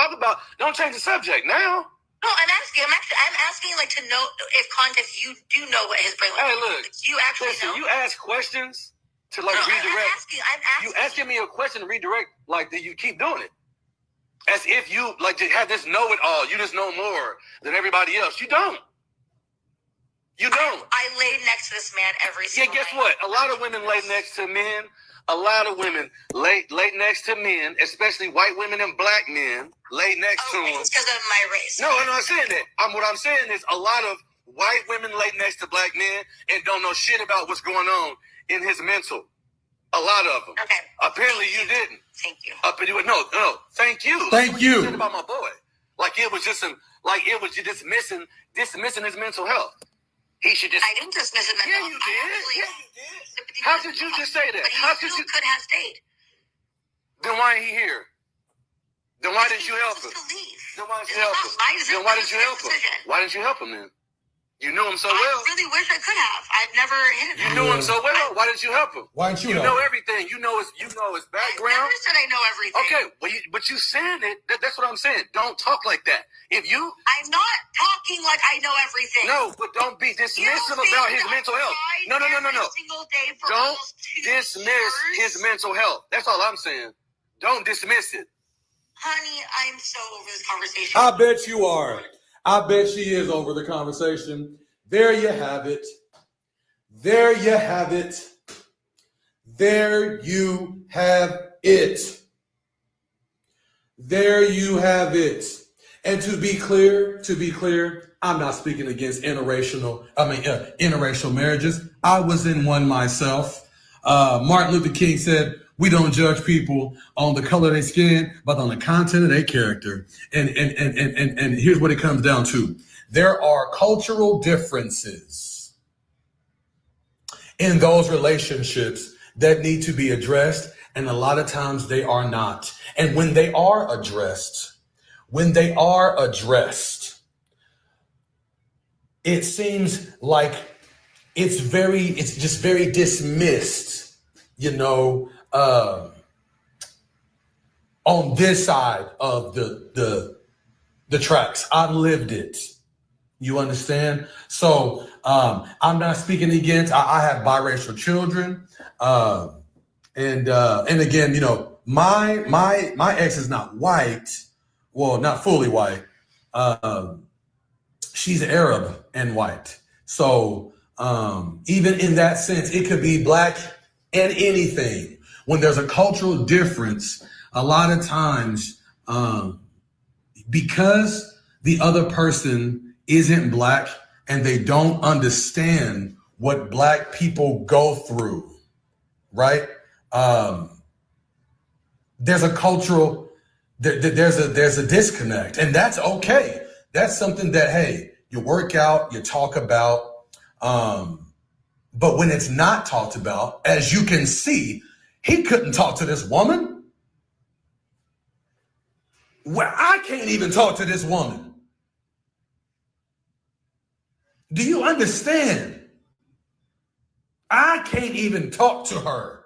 change the subject now. No, I'm asking like to know if context you do know what his brain was. Hey, look, you actually know. You ask questions to redirect. I'm asking. You asking me a question to redirect, like that you keep doing it. As if you like to have this know-it-all. You just know more than everybody else. You don't. You don't. I laid next to this man every single night. Yeah, guess what? A lot of women lay next to men. A lot of women lay next to men, especially white women and black men, lay next to them. It's because of my race. No, I'm not saying that. What I'm saying is a lot of white women lay next to black men and don't know shit about what's going on in his mental. A lot of them. Okay. Apparently you didn't. Thank you. No. Thank you. Thank you. Shit about my boy. Like it was just dismissing his mental health. He should just. I didn't dismiss it. Yeah, you did. How could you just say that? But he still could have stayed. Then why ain't he here? Then why didn't you help him? Then why didn't you help him? Then why didn't you help him? Why didn't you help him then? You knew him so well. I really wish I could have. I've never hit him. You knew him so well. Why didn't you help him? Why didn't you help him? You know everything. You know his background. I never said I know everything. Okay, but you saying it. That's what I'm saying. Don't talk like that. I'm not talking like I know everything. No, but don't be dismissive about his mental health. No. Don't dismiss his mental health. That's all I'm saying. Don't dismiss it. Honey, I'm so over this conversation. I bet you are. I bet she is over the conversation. There you have it. There you have it. There you have it. There you have it. And to be clear, I'm not speaking against interracial marriages. I was in one myself. Martin Luther King said, we don't judge people on the color of their skin, but on the content of their character. And here's what it comes down to. There are cultural differences in those relationships that need to be addressed. And a lot of times they are not. And when they are addressed, it seems like it's just very dismissed. on this side of the tracks. I've lived it. You understand? So I'm not speaking against. I have biracial children, and again, my ex is not white. Well, not fully white. She's Arab and white. So even in that sense, it could be black and anything. When there's a cultural difference, a lot of times, because the other person isn't black and they don't understand what black people go through, right? There's a cultural, there's a disconnect, and that's okay. That's something that, hey, you work out, you talk about, but when it's not talked about, as you can see, he couldn't talk to this woman. Well, I can't even talk to this woman. Do you understand? I can't even talk to her.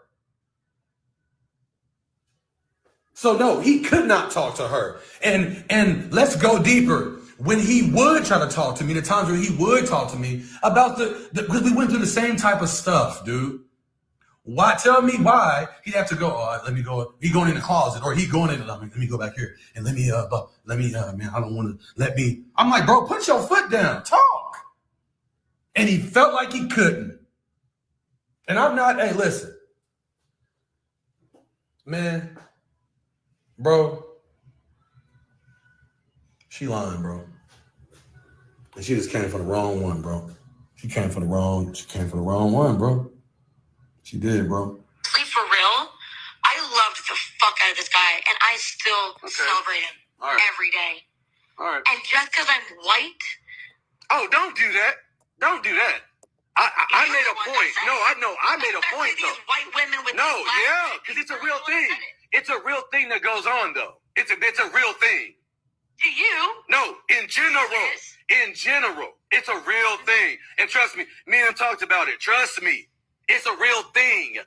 So no, he could not talk to her. And let's go deeper. When he would try to talk to me, the times where he would talk to me about because we went through the same type of stuff, dude. Why? Tell me why he'd have to go. Let me go. He going in the closet, or he going in. Let me go back here and let me, man. I don't want to. Let me. I'm like, bro, put your foot down. Talk. And he felt like he couldn't. And I'm not. Hey, listen, man, bro. She lying, bro. And she just came for the wrong one, bro. She came for the wrong one, bro. She did, bro. For real, I loved the fuck out of this guy, and I still celebrate him every day. All right. And just because I'm white, Oh, don't do that. Don't do that. I made a point. No, I made a point though. these white women with No, these black yeah, men, because it's a they're real all thing. offended. It's a real thing that goes on though. It's a real thing. To you, No, in general, it's a real thing. And trust me, me and him talked about it. Trust me, it's a real thing.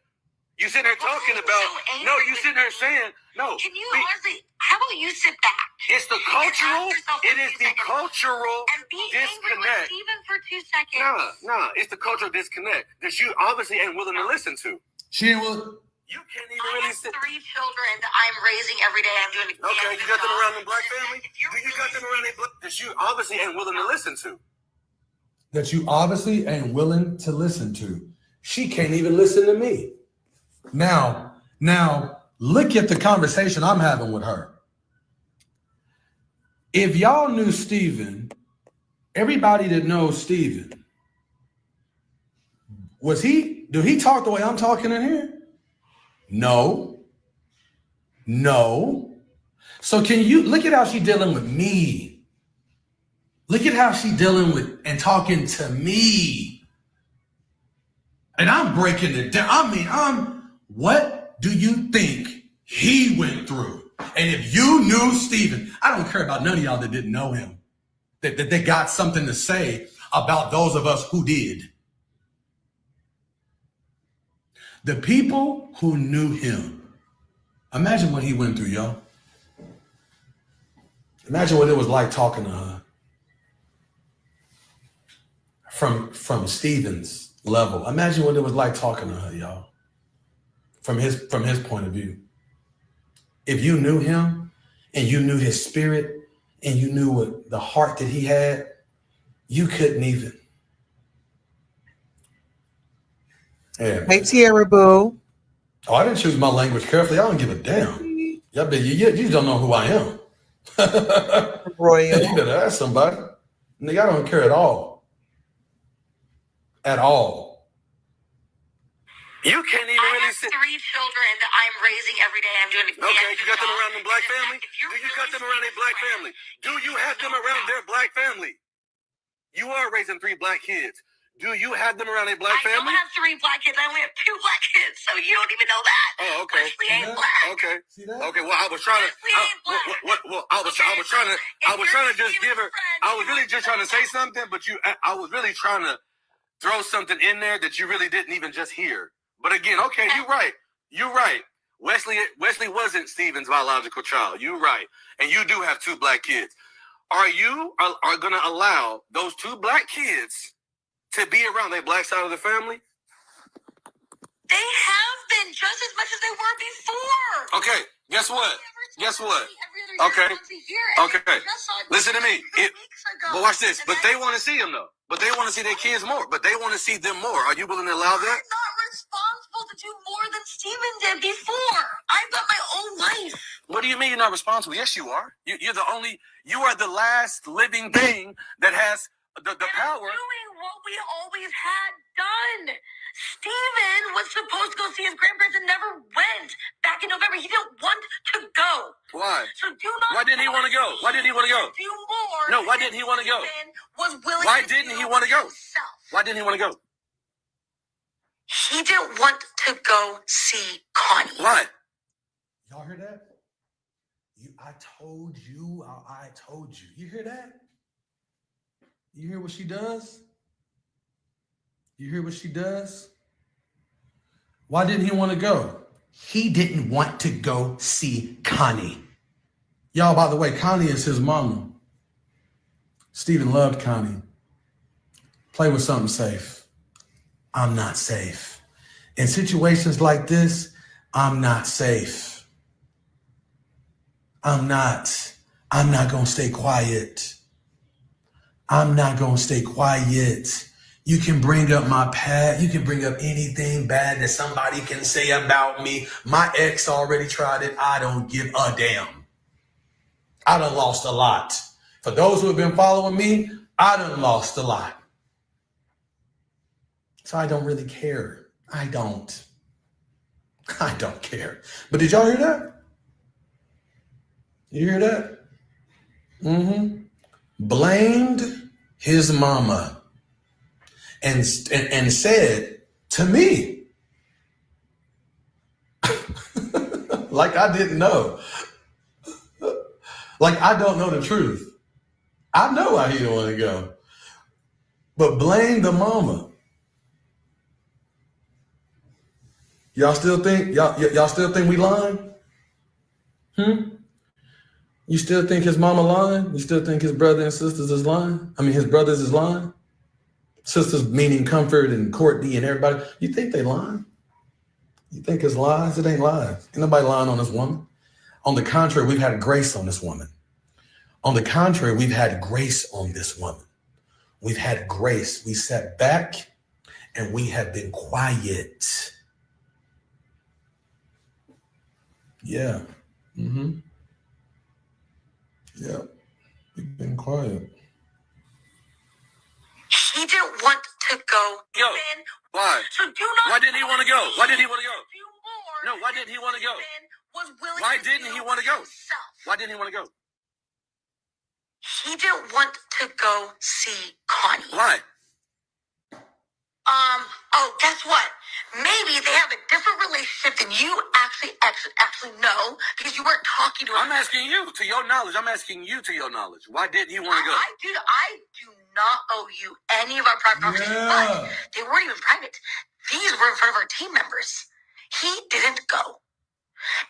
You sitting here talking I'm about, so angry no, you with sitting here you. saying, no. Can you honestly, how about you sit back? It's the and ask cultural, yourself it for is 2 the seconds cultural and be angry with disconnect. Steven for 2 seconds. Nah, it's the cultural disconnect that you obviously ain't willing to listen to. She will. You can't even I really have sit. 3 children that I'm raising every day. I'm doing a Okay, you good got them job. around the black family? If you're Do you got them around the black that you obviously ain't willing to listen to? That you obviously ain't willing to listen to. She can't even listen to me. Now, look at the conversation I'm having with her. If y'all knew Steven, everybody that knows Steven, do he talk the way I'm talking in here? No. So can you look at how she's dealing with me? Look at how she's dealing with and talking to me. And I'm breaking it down. I mean, what do you think he went through? And if you knew Steven, I don't care about none of y'all that didn't know him, that they got something to say about those of us who did. The people who knew him, imagine what he went through, y'all. Imagine what it was like talking to her. From Steven's level. Imagine what it was like talking to her, y'all. From his point of view. If you knew him and you knew his spirit and you knew what the heart that he had, you couldn't even. Yeah. Hey, Tierra Boo. Oh, I didn't choose my language carefully. I don't give a damn. You don't know who I am. Royal. You better ask somebody. Nigga, I don't care at all. At all. You can't even I really have 3 sit. children that I'm raising every day. I'm doing a Okay, you got them job. around the black And family? if you're Do you got really them around their black serious, family? Do you have them around their black family? You are raising 3 black kids. Do you have them around their black I family? don't have 3 black kids. I only have 2 black kids, so you don't even know that. Oh, okay. Leslie ain't black. Okay. See that? Okay. Well, I was trying to. Leslie ain't black. I was trying to just give her. I was really just trying to say something, but I was really trying to throw something in there that you really didn't even just hear. But again, okay, you're right. You're right. Wesley wasn't Stephen's biological child. You're right. And you do have 2 black kids. Are you going to allow those 2 black kids to be around their black side of the family? They have been just as much as they were before. Okay, guess what? Okay. Listen to me. But watch this. But they want to see them, though. But they want to see their kids more. But they want to see them more. Are you willing to allow that? I'm not responsible to do more than Stephen did before. I've got my own life. What do you mean you're not responsible? Yes, you are. You are the last living thing that has the power. Doing what we always had done. Stephen was supposed to go see his grandparents and never went back in November. He didn't want to go. Why? So do not. Why didn't he want to go? Why didn't he want to go? Do more. No, why didn't he want to go? Was willing Why to didn't do he want to go? himself. Why didn't he want to go? He didn't want to go see Connie. Why? Y'all hear that? I told you. I told you. You hear that? You hear what she does? You hear what she does? Why didn't he want to go? He didn't want to go see Connie. Y'all, by the way, Connie is his mama. Stephen loved Connie. Play with something safe. I'm not safe. In situations like this, I'm not safe. I'm not going to stay quiet. I'm not going to stay quiet. You can bring up my past. You can bring up anything bad that somebody can say about me. My ex already tried it. I don't give a damn. I done lost a lot. For those who have been following me, I done lost a lot. So I don't really care. I don't care. But did y'all hear that? You hear that? Mm-hmm. Blamed his mama and said to me, like I didn't know. Like I don't know the truth. I know why he didn't want to go. But blame the mama. Y'all still think we lying? You still think his mama lying? You still think his brother and sisters is lying? I mean, his brothers is lying? Sisters meaning Comfort and Courtney and everybody. You think they lying? You think it's lies? It ain't lies. Ain't nobody lying on this woman. On the contrary, we've had grace on this woman. On the contrary, we've had grace on this woman. We've had grace. We sat back and we have been quiet. Yeah. Mm-hmm. Yeah. We've been quiet. He didn't want to go. Yo. Why? So do not. Why didn't he want to go? Why didn't he want to go? Do more. No, why didn't he want to go? Was willing Why to didn't do he want to go? himself. Why didn't he want to go? He didn't want to go see Connie. Why? Oh, guess what? Maybe they have a different relationship than you actually know because you weren't talking to him. I'm asking you to your knowledge. Why didn't he want to go? I do not owe you any of our private conversations, but they weren't even private. These were in front of our team members. He didn't go.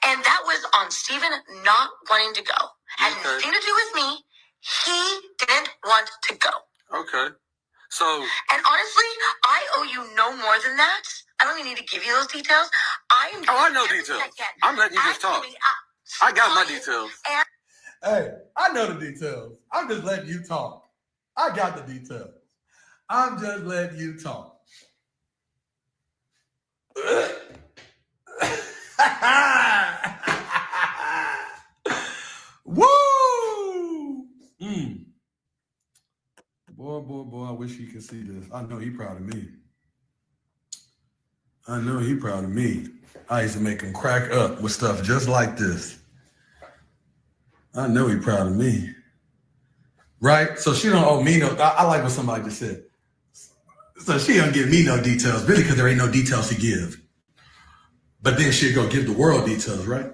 And that was on Stephen not wanting to go. Had nothing to do with me. He didn't want to go. Okay. So. And honestly, I owe you no more than that. I don't even need to give you those details. I know details. I'm letting you just talk. I got my details. Hey, I know the details. I'm just letting you talk. I got the details. I'm just letting you talk. Woo! Boy, I wish you could see this. I know he proud of me. I used to make him crack up with stuff just like this. I know he proud of me. Right? So she don't owe me no, I like what somebody just said. So she don't give me no details, really, because there ain't no details to give. But then she'll go give the world details, right?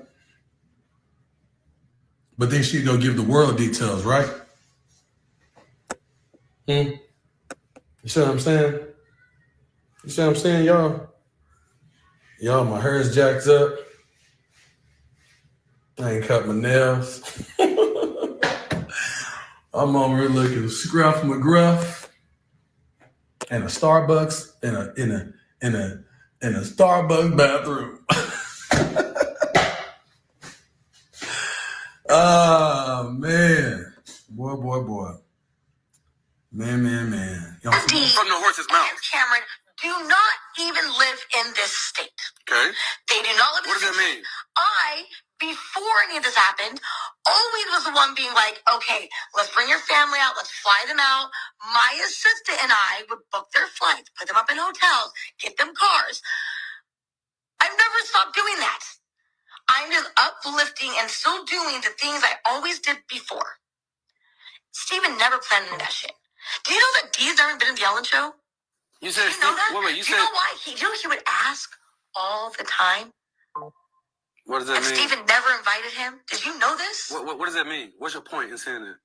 You see what I'm saying? Y'all? Y'all, my hair's jacked up. I ain't cut my nails. I'm over here looking scruff McGruff in a Starbucks in a Starbucks bathroom. Oh man, boy, man. Y'all see- From the horse's mouth. And Cameron do not even live in this state. Okay. They do not live in What does this that state. mean? Before any of this happened, always was the one being like, okay, let's bring your family out, let's fly them out. My assistant and I would book their flights, put them up in hotels, get them cars. I've never stopped doing that. I'm just uplifting and still doing the things I always did before. Steven never planned any of that shit. Do you know that Dee's never been in the Ellen Show? You said, Do you know that? wait, you Do you know why? He would ask all the time. What does that And mean? Steven never invited him. Did you know this? What does that mean? What's your point in saying that?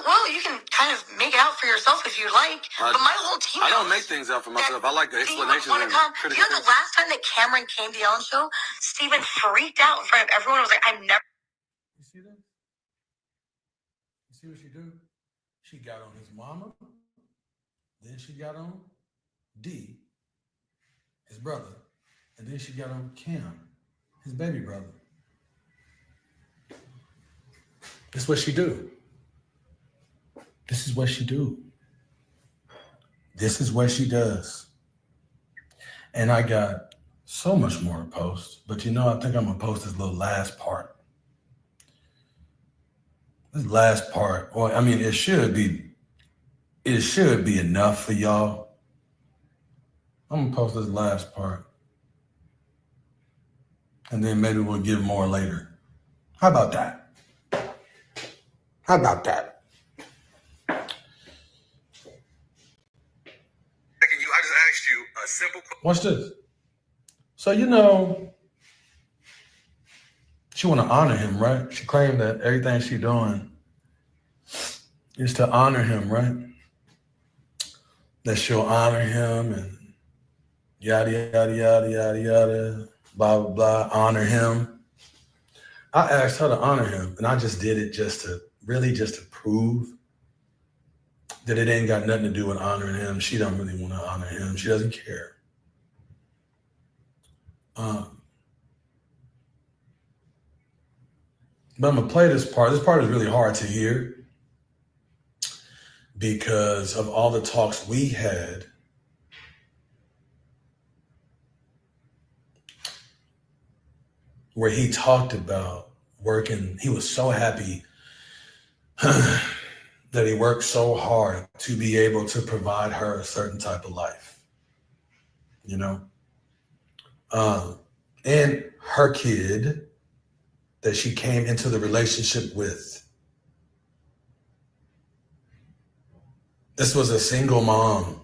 Well, you can kind of make it out for yourself if you like. But my whole team I don't knows make things out for myself. I like the that you explanation. wanna come. Do you know the last time that Cameron came to the Ellen Show, Steven freaked out in front of everyone. Was like, I'm never. You see this? You see what she do? She got on his mama, then she got on D, his brother, and then she got on Cam, his baby brother. This is what she do. This is what she do. This is what she does. And I got so much more to post, but I think I'm gonna post this little last part. This last part, well, I mean, it should be enough for y'all. I'm gonna post this last part. And then maybe we'll give more later. How about that? I just asked you a simple question. Watch this. So, she want to honor him, right? She claimed that everything she doing is to honor him, right? That she'll honor him and yada, yada, yada, yada, yada, blah, blah, blah, honor him. I asked her to honor him, and I just did it just to prove that it ain't got nothing to do with honoring him. She don't really want to honor him. She doesn't care. But I'm going to play this part. This part is really hard to hear because of all the talks we had where he talked about working. He was so happy that he worked so hard to be able to provide her a certain type of life, and her kid that she came into the relationship with. This was a single mom.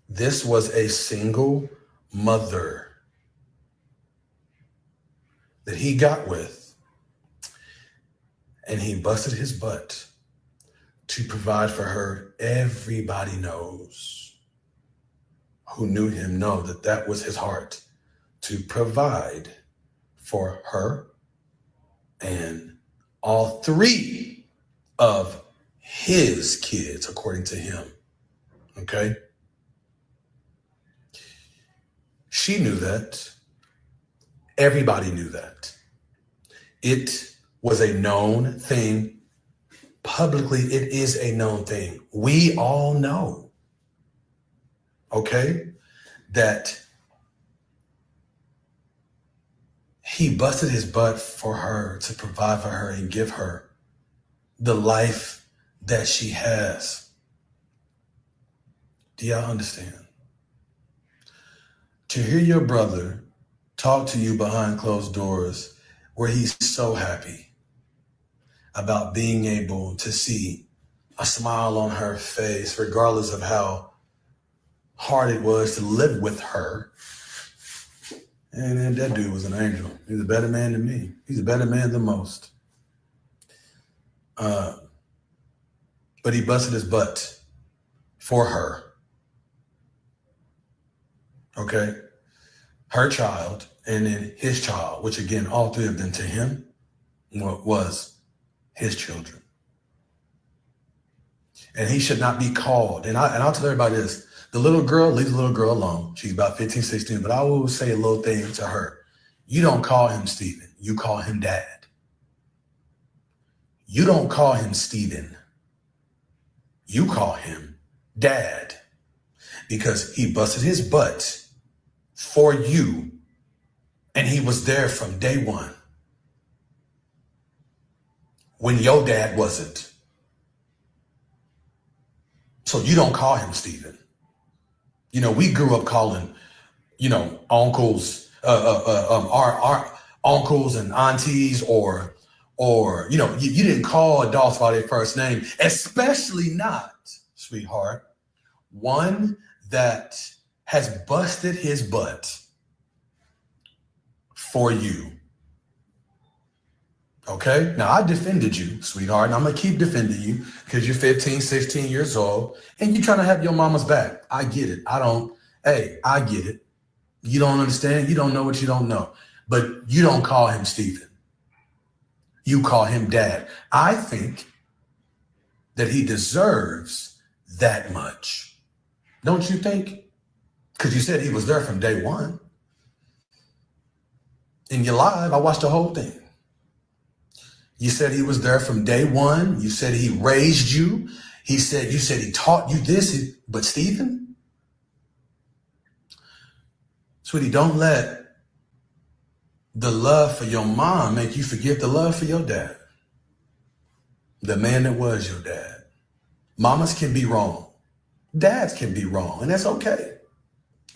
This was a single mother that he got with, and he busted his butt to provide for her. Everybody knows who knew him know that was his heart, to provide for her and all three of his kids, according to him. Okay? She knew that. Everybody knew that. It was a known thing. Publicly, it is a known thing. We all know, okay, that he busted his butt for her to provide for her and give her the life that she has. Do y'all understand? To hear your brother talk to you behind closed doors where he's so happy about being able to see a smile on her face, regardless of how hard it was to live with her. And then that dude was an angel. He's a better man than me. He's a better man than most. But he busted his butt for her. Okay. Her child and then his child, which again, all three of them to him was his children. And he should not be called. And I'll tell everybody this. The little girl, leave the little girl alone. She's about 15, 16, but I will say a little thing to her. You don't call him Stephen. You call him Dad. You don't call him Stephen. You call him Dad, because he busted his butt for you, and he was there from day one when your dad wasn't. So you don't call him Stephen. You know, we grew up calling, you know, uncles, our uncles and aunties, or you know, you didn't call adults by their first name, especially not, sweetheart, one that has busted his butt for you. Okay? Now, I defended you, sweetheart, and I'm going to keep defending you because you're 15, 16 years old, and you're trying to have your mama's back. I get it. I get it. You don't understand. You don't know what you don't know. But you don't call him Stephen. You call him Dad. I think that he deserves that much. Don't you think? Because you said he was there from day one. In your live, I watched the whole thing. You said he was there from day one. You said he raised you. You said he taught you this. But Stephen, sweetie, don't let the love for your mom make you forget the love for your dad, the man that was your dad. Mamas can be wrong. Dads can be wrong, and that's okay.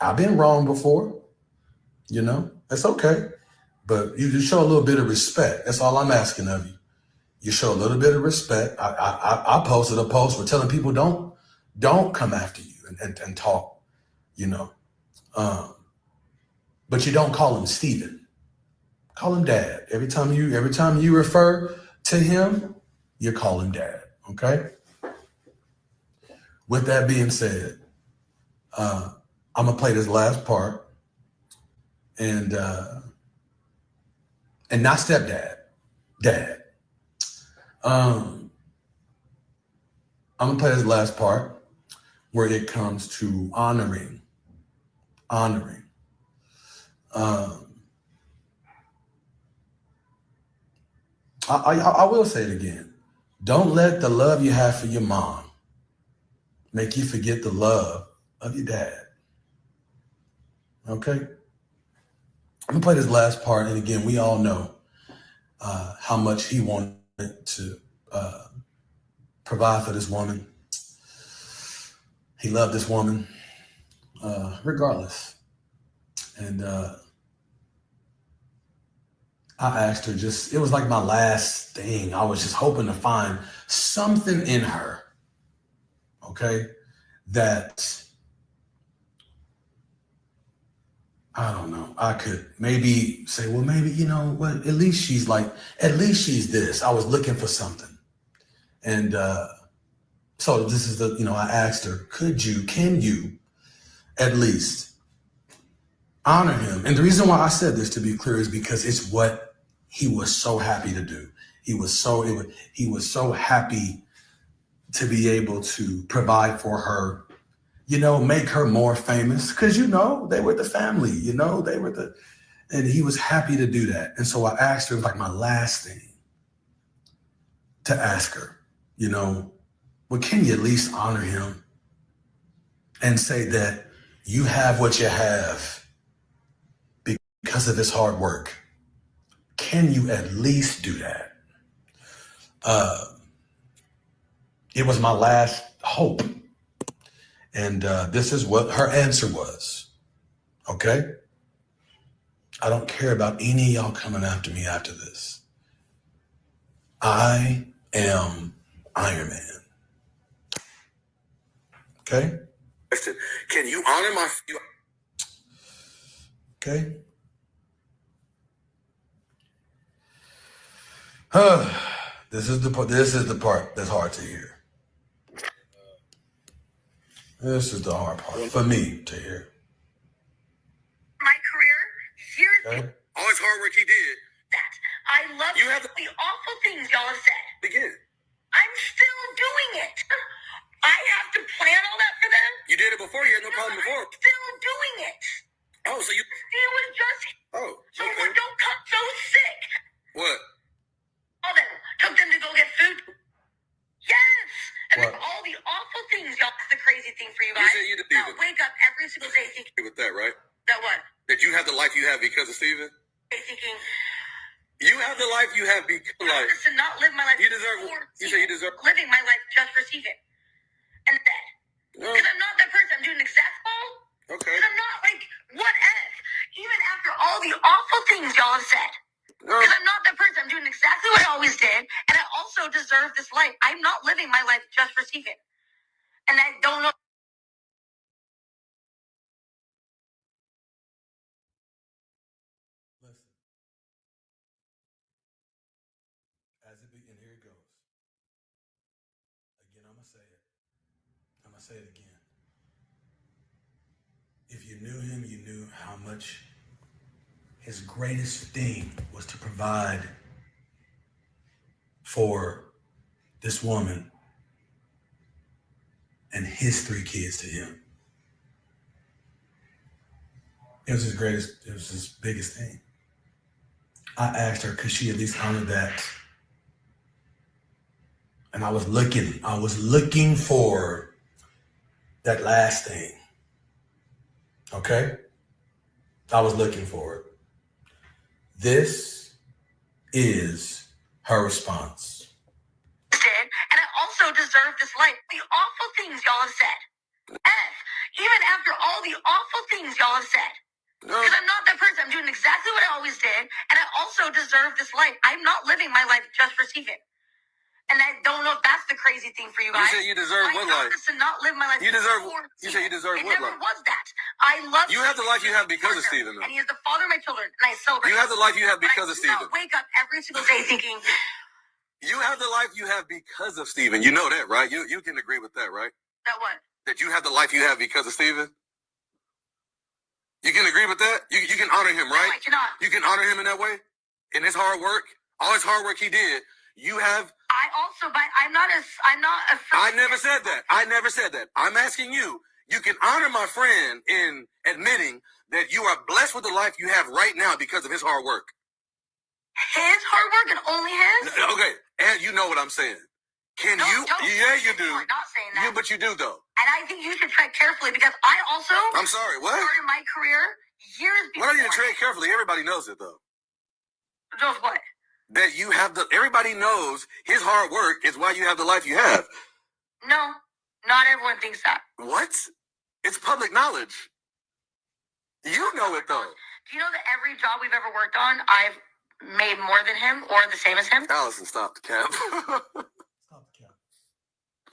I've been wrong before, you know, that's okay. But you show a little bit of respect. That's all I'm asking of you. You show a little bit of respect. I posted a post. We're telling people don't come after you and talk, you know. But you don't call him Stephen. Call him Dad. Every time you refer to him, you call him Dad. Okay. With that being said, I'm gonna play this last part, and not stepdad, Dad. I'm gonna play this last part where it comes to honoring. I will say it again. Don't let the love you have for your mom make you forget the love of your dad. Okay? I'm gonna play this last part, and again, we all know how much he wanted to provide for this woman. He loved this woman, regardless. And I asked her, it was like my last thing. I was just hoping to find something in her, okay, that, I don't know, I could maybe say, well, maybe, you know what, at least she's this. I was looking for something. And so this is I asked her, can you at least honor him? And the reason why I said this, to be clear, is because it's what he was so happy to do. He was so happy to be able to provide for her, make her more famous, because, they were the family, and he was happy to do that. And so I asked her, it was like my last thing to ask her, well, can you at least honor him and say that you have what you have because of his hard work? Can you at least do that? It was my last hope. And this is what her answer was. Okay? I don't care about any of y'all coming after me after this. I am Iron Man. Okay? Can you honor my... Okay? This is the part that's hard to hear. This is the hard part for me to hear. Okay. All his hard work he did. That. I love You have the awful things y'all have said. Begin. I'm still doing it. I have to plan all that for them. You did it before. You had no problem before. I'm still doing it. Oh, so you. It was just. Oh, So okay. don't come so sick. What? All them. Took them to go get food. Yes. And then What? all the awful things, y'all. That's the crazy thing for you You guys. said you're the Now diva. wake up every single day thinking With that, right? that what? That you have the life you have because of Steven? Thinking You have the life you have because of life. to not live my life. You deserve. for You say you Steven. deserve. Living my life just for Steven. And that. No. Because I'm not that person. I'm doing exact all. Okay. Because I'm not like, what if? Even after all the awful things y'all have said. No. Because I'm not that person. I'm doing exactly what I always did. And I also deserve this life. I'm not living my life just for Steven. And I don't know. Listen. And here it goes. Again, I'm gonna say it. I'm gonna say it again. If you knew him, you knew how much his greatest thing was to provide for this woman and his 3 kids to him. It was his biggest thing. I asked her, could she at least honor that? And I was looking for that last thing. Okay? I was looking for it. This is her response. Did, and I also deserve this life. The awful things y'all have said. F. Even after all the awful things y'all have said. No. Because I'm not that person. I'm doing exactly what I always did. And I also deserve this life. I'm not living my life just for Steven. And I don't know if that's the crazy thing for you guys. You said you deserve My what job life? is to not live my life You deserve. for You said you deserve It what never life? was that. I love You have the life you have because of partner, Steven, though. And he is the father of my children. And I celebrate. You have the life you have But because I of do not Steven. wake up every single day thinking, You have the life you have because of Steven. You know that, right? You can agree with that, right? that what? That you have the life you have because of Steven. You can agree with that? You can honor him, right? No, I cannot. You can honor him in that way? In his hard work? All his hard work he did. You have. I also, but I'm not a. I never said that. I never said that. I'm asking you. You can honor my friend in admitting that you are blessed with the life you have right now because of his hard work. His hard work and only his? Okay, and you know what I'm saying. Can No, you? don't. Yeah, you do. You're not saying that. But you do though. And I think you should tread carefully because I also I'm sorry. What? started my career years before. Why do you tread carefully? Everybody knows it though. Knows what? That you have the. Everybody knows his hard work is why you have the life you have. No, not everyone thinks that. What? It's public knowledge. You know it though. Do you know that every job we've ever worked on, I've made more than him or the same as him? Allison, stop the cap. Stop the count.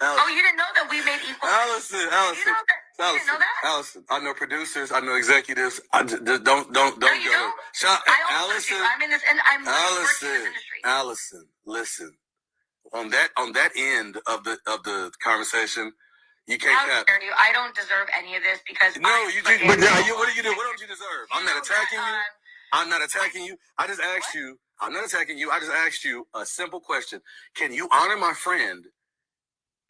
Oh, you didn't know that we made equal. Allison, You know that? You didn't know that? Allison, I know producers, I know executives. I just don't No, you go. don't. Shut, I also Allison, do. I'm in this, and I'm working in this Allison, industry. Allison, listen. On that end of the conversation, you can't How cap. dare you? I don't deserve any of this because No, I you put do. in- But what do you do? What don't you deserve? I'm not know attacking that, you. I'm not attacking you. I just asked you. I'm not attacking you. I just asked you a simple question. Can you honor my friend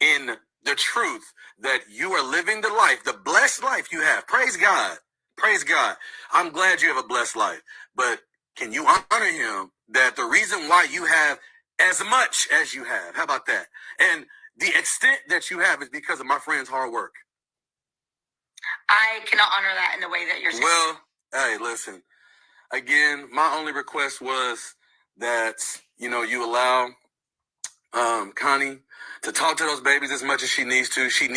in the truth that you are living the life, the blessed life you have? Praise God. Praise God. I'm glad you have a blessed life. But can you honor him that the reason why you have as much as you have, how about that? And the extent that you have is because of my friend's hard work. I cannot honor that in the way that you're saying. Well, hey, listen. Again, my only request was that, you allow Connie to talk to those babies as much as she needs to. She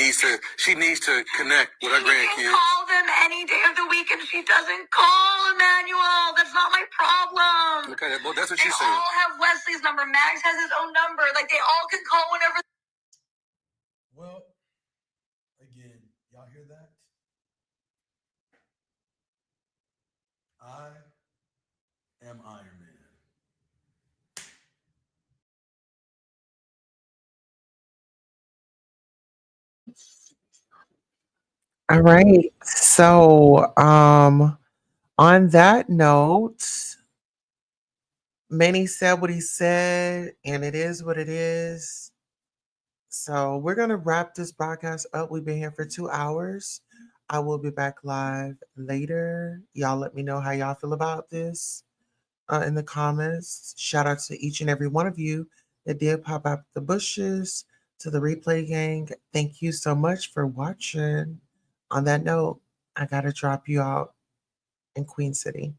needs to connect with her She can grandkids. call them any day of the week, and she doesn't call Emmanuel. That's not my problem. Okay, well, that's what They she's saying. all have Wesley's number. Max has his own number. Like, they all can call whenever. Well, again, y'all hear that? I am Iron Man. All right. So, On that note, Manny said what he said, and it is what it is. So we're going to wrap this broadcast up. We've been here for 2 hours. I will be back live later. Y'all let me know how y'all feel about this in the comments. Shout out to each and every one of you that did pop out the bushes, to the replay gang. Thank you so much for watching. On that note, I got to drop you out in Queen City.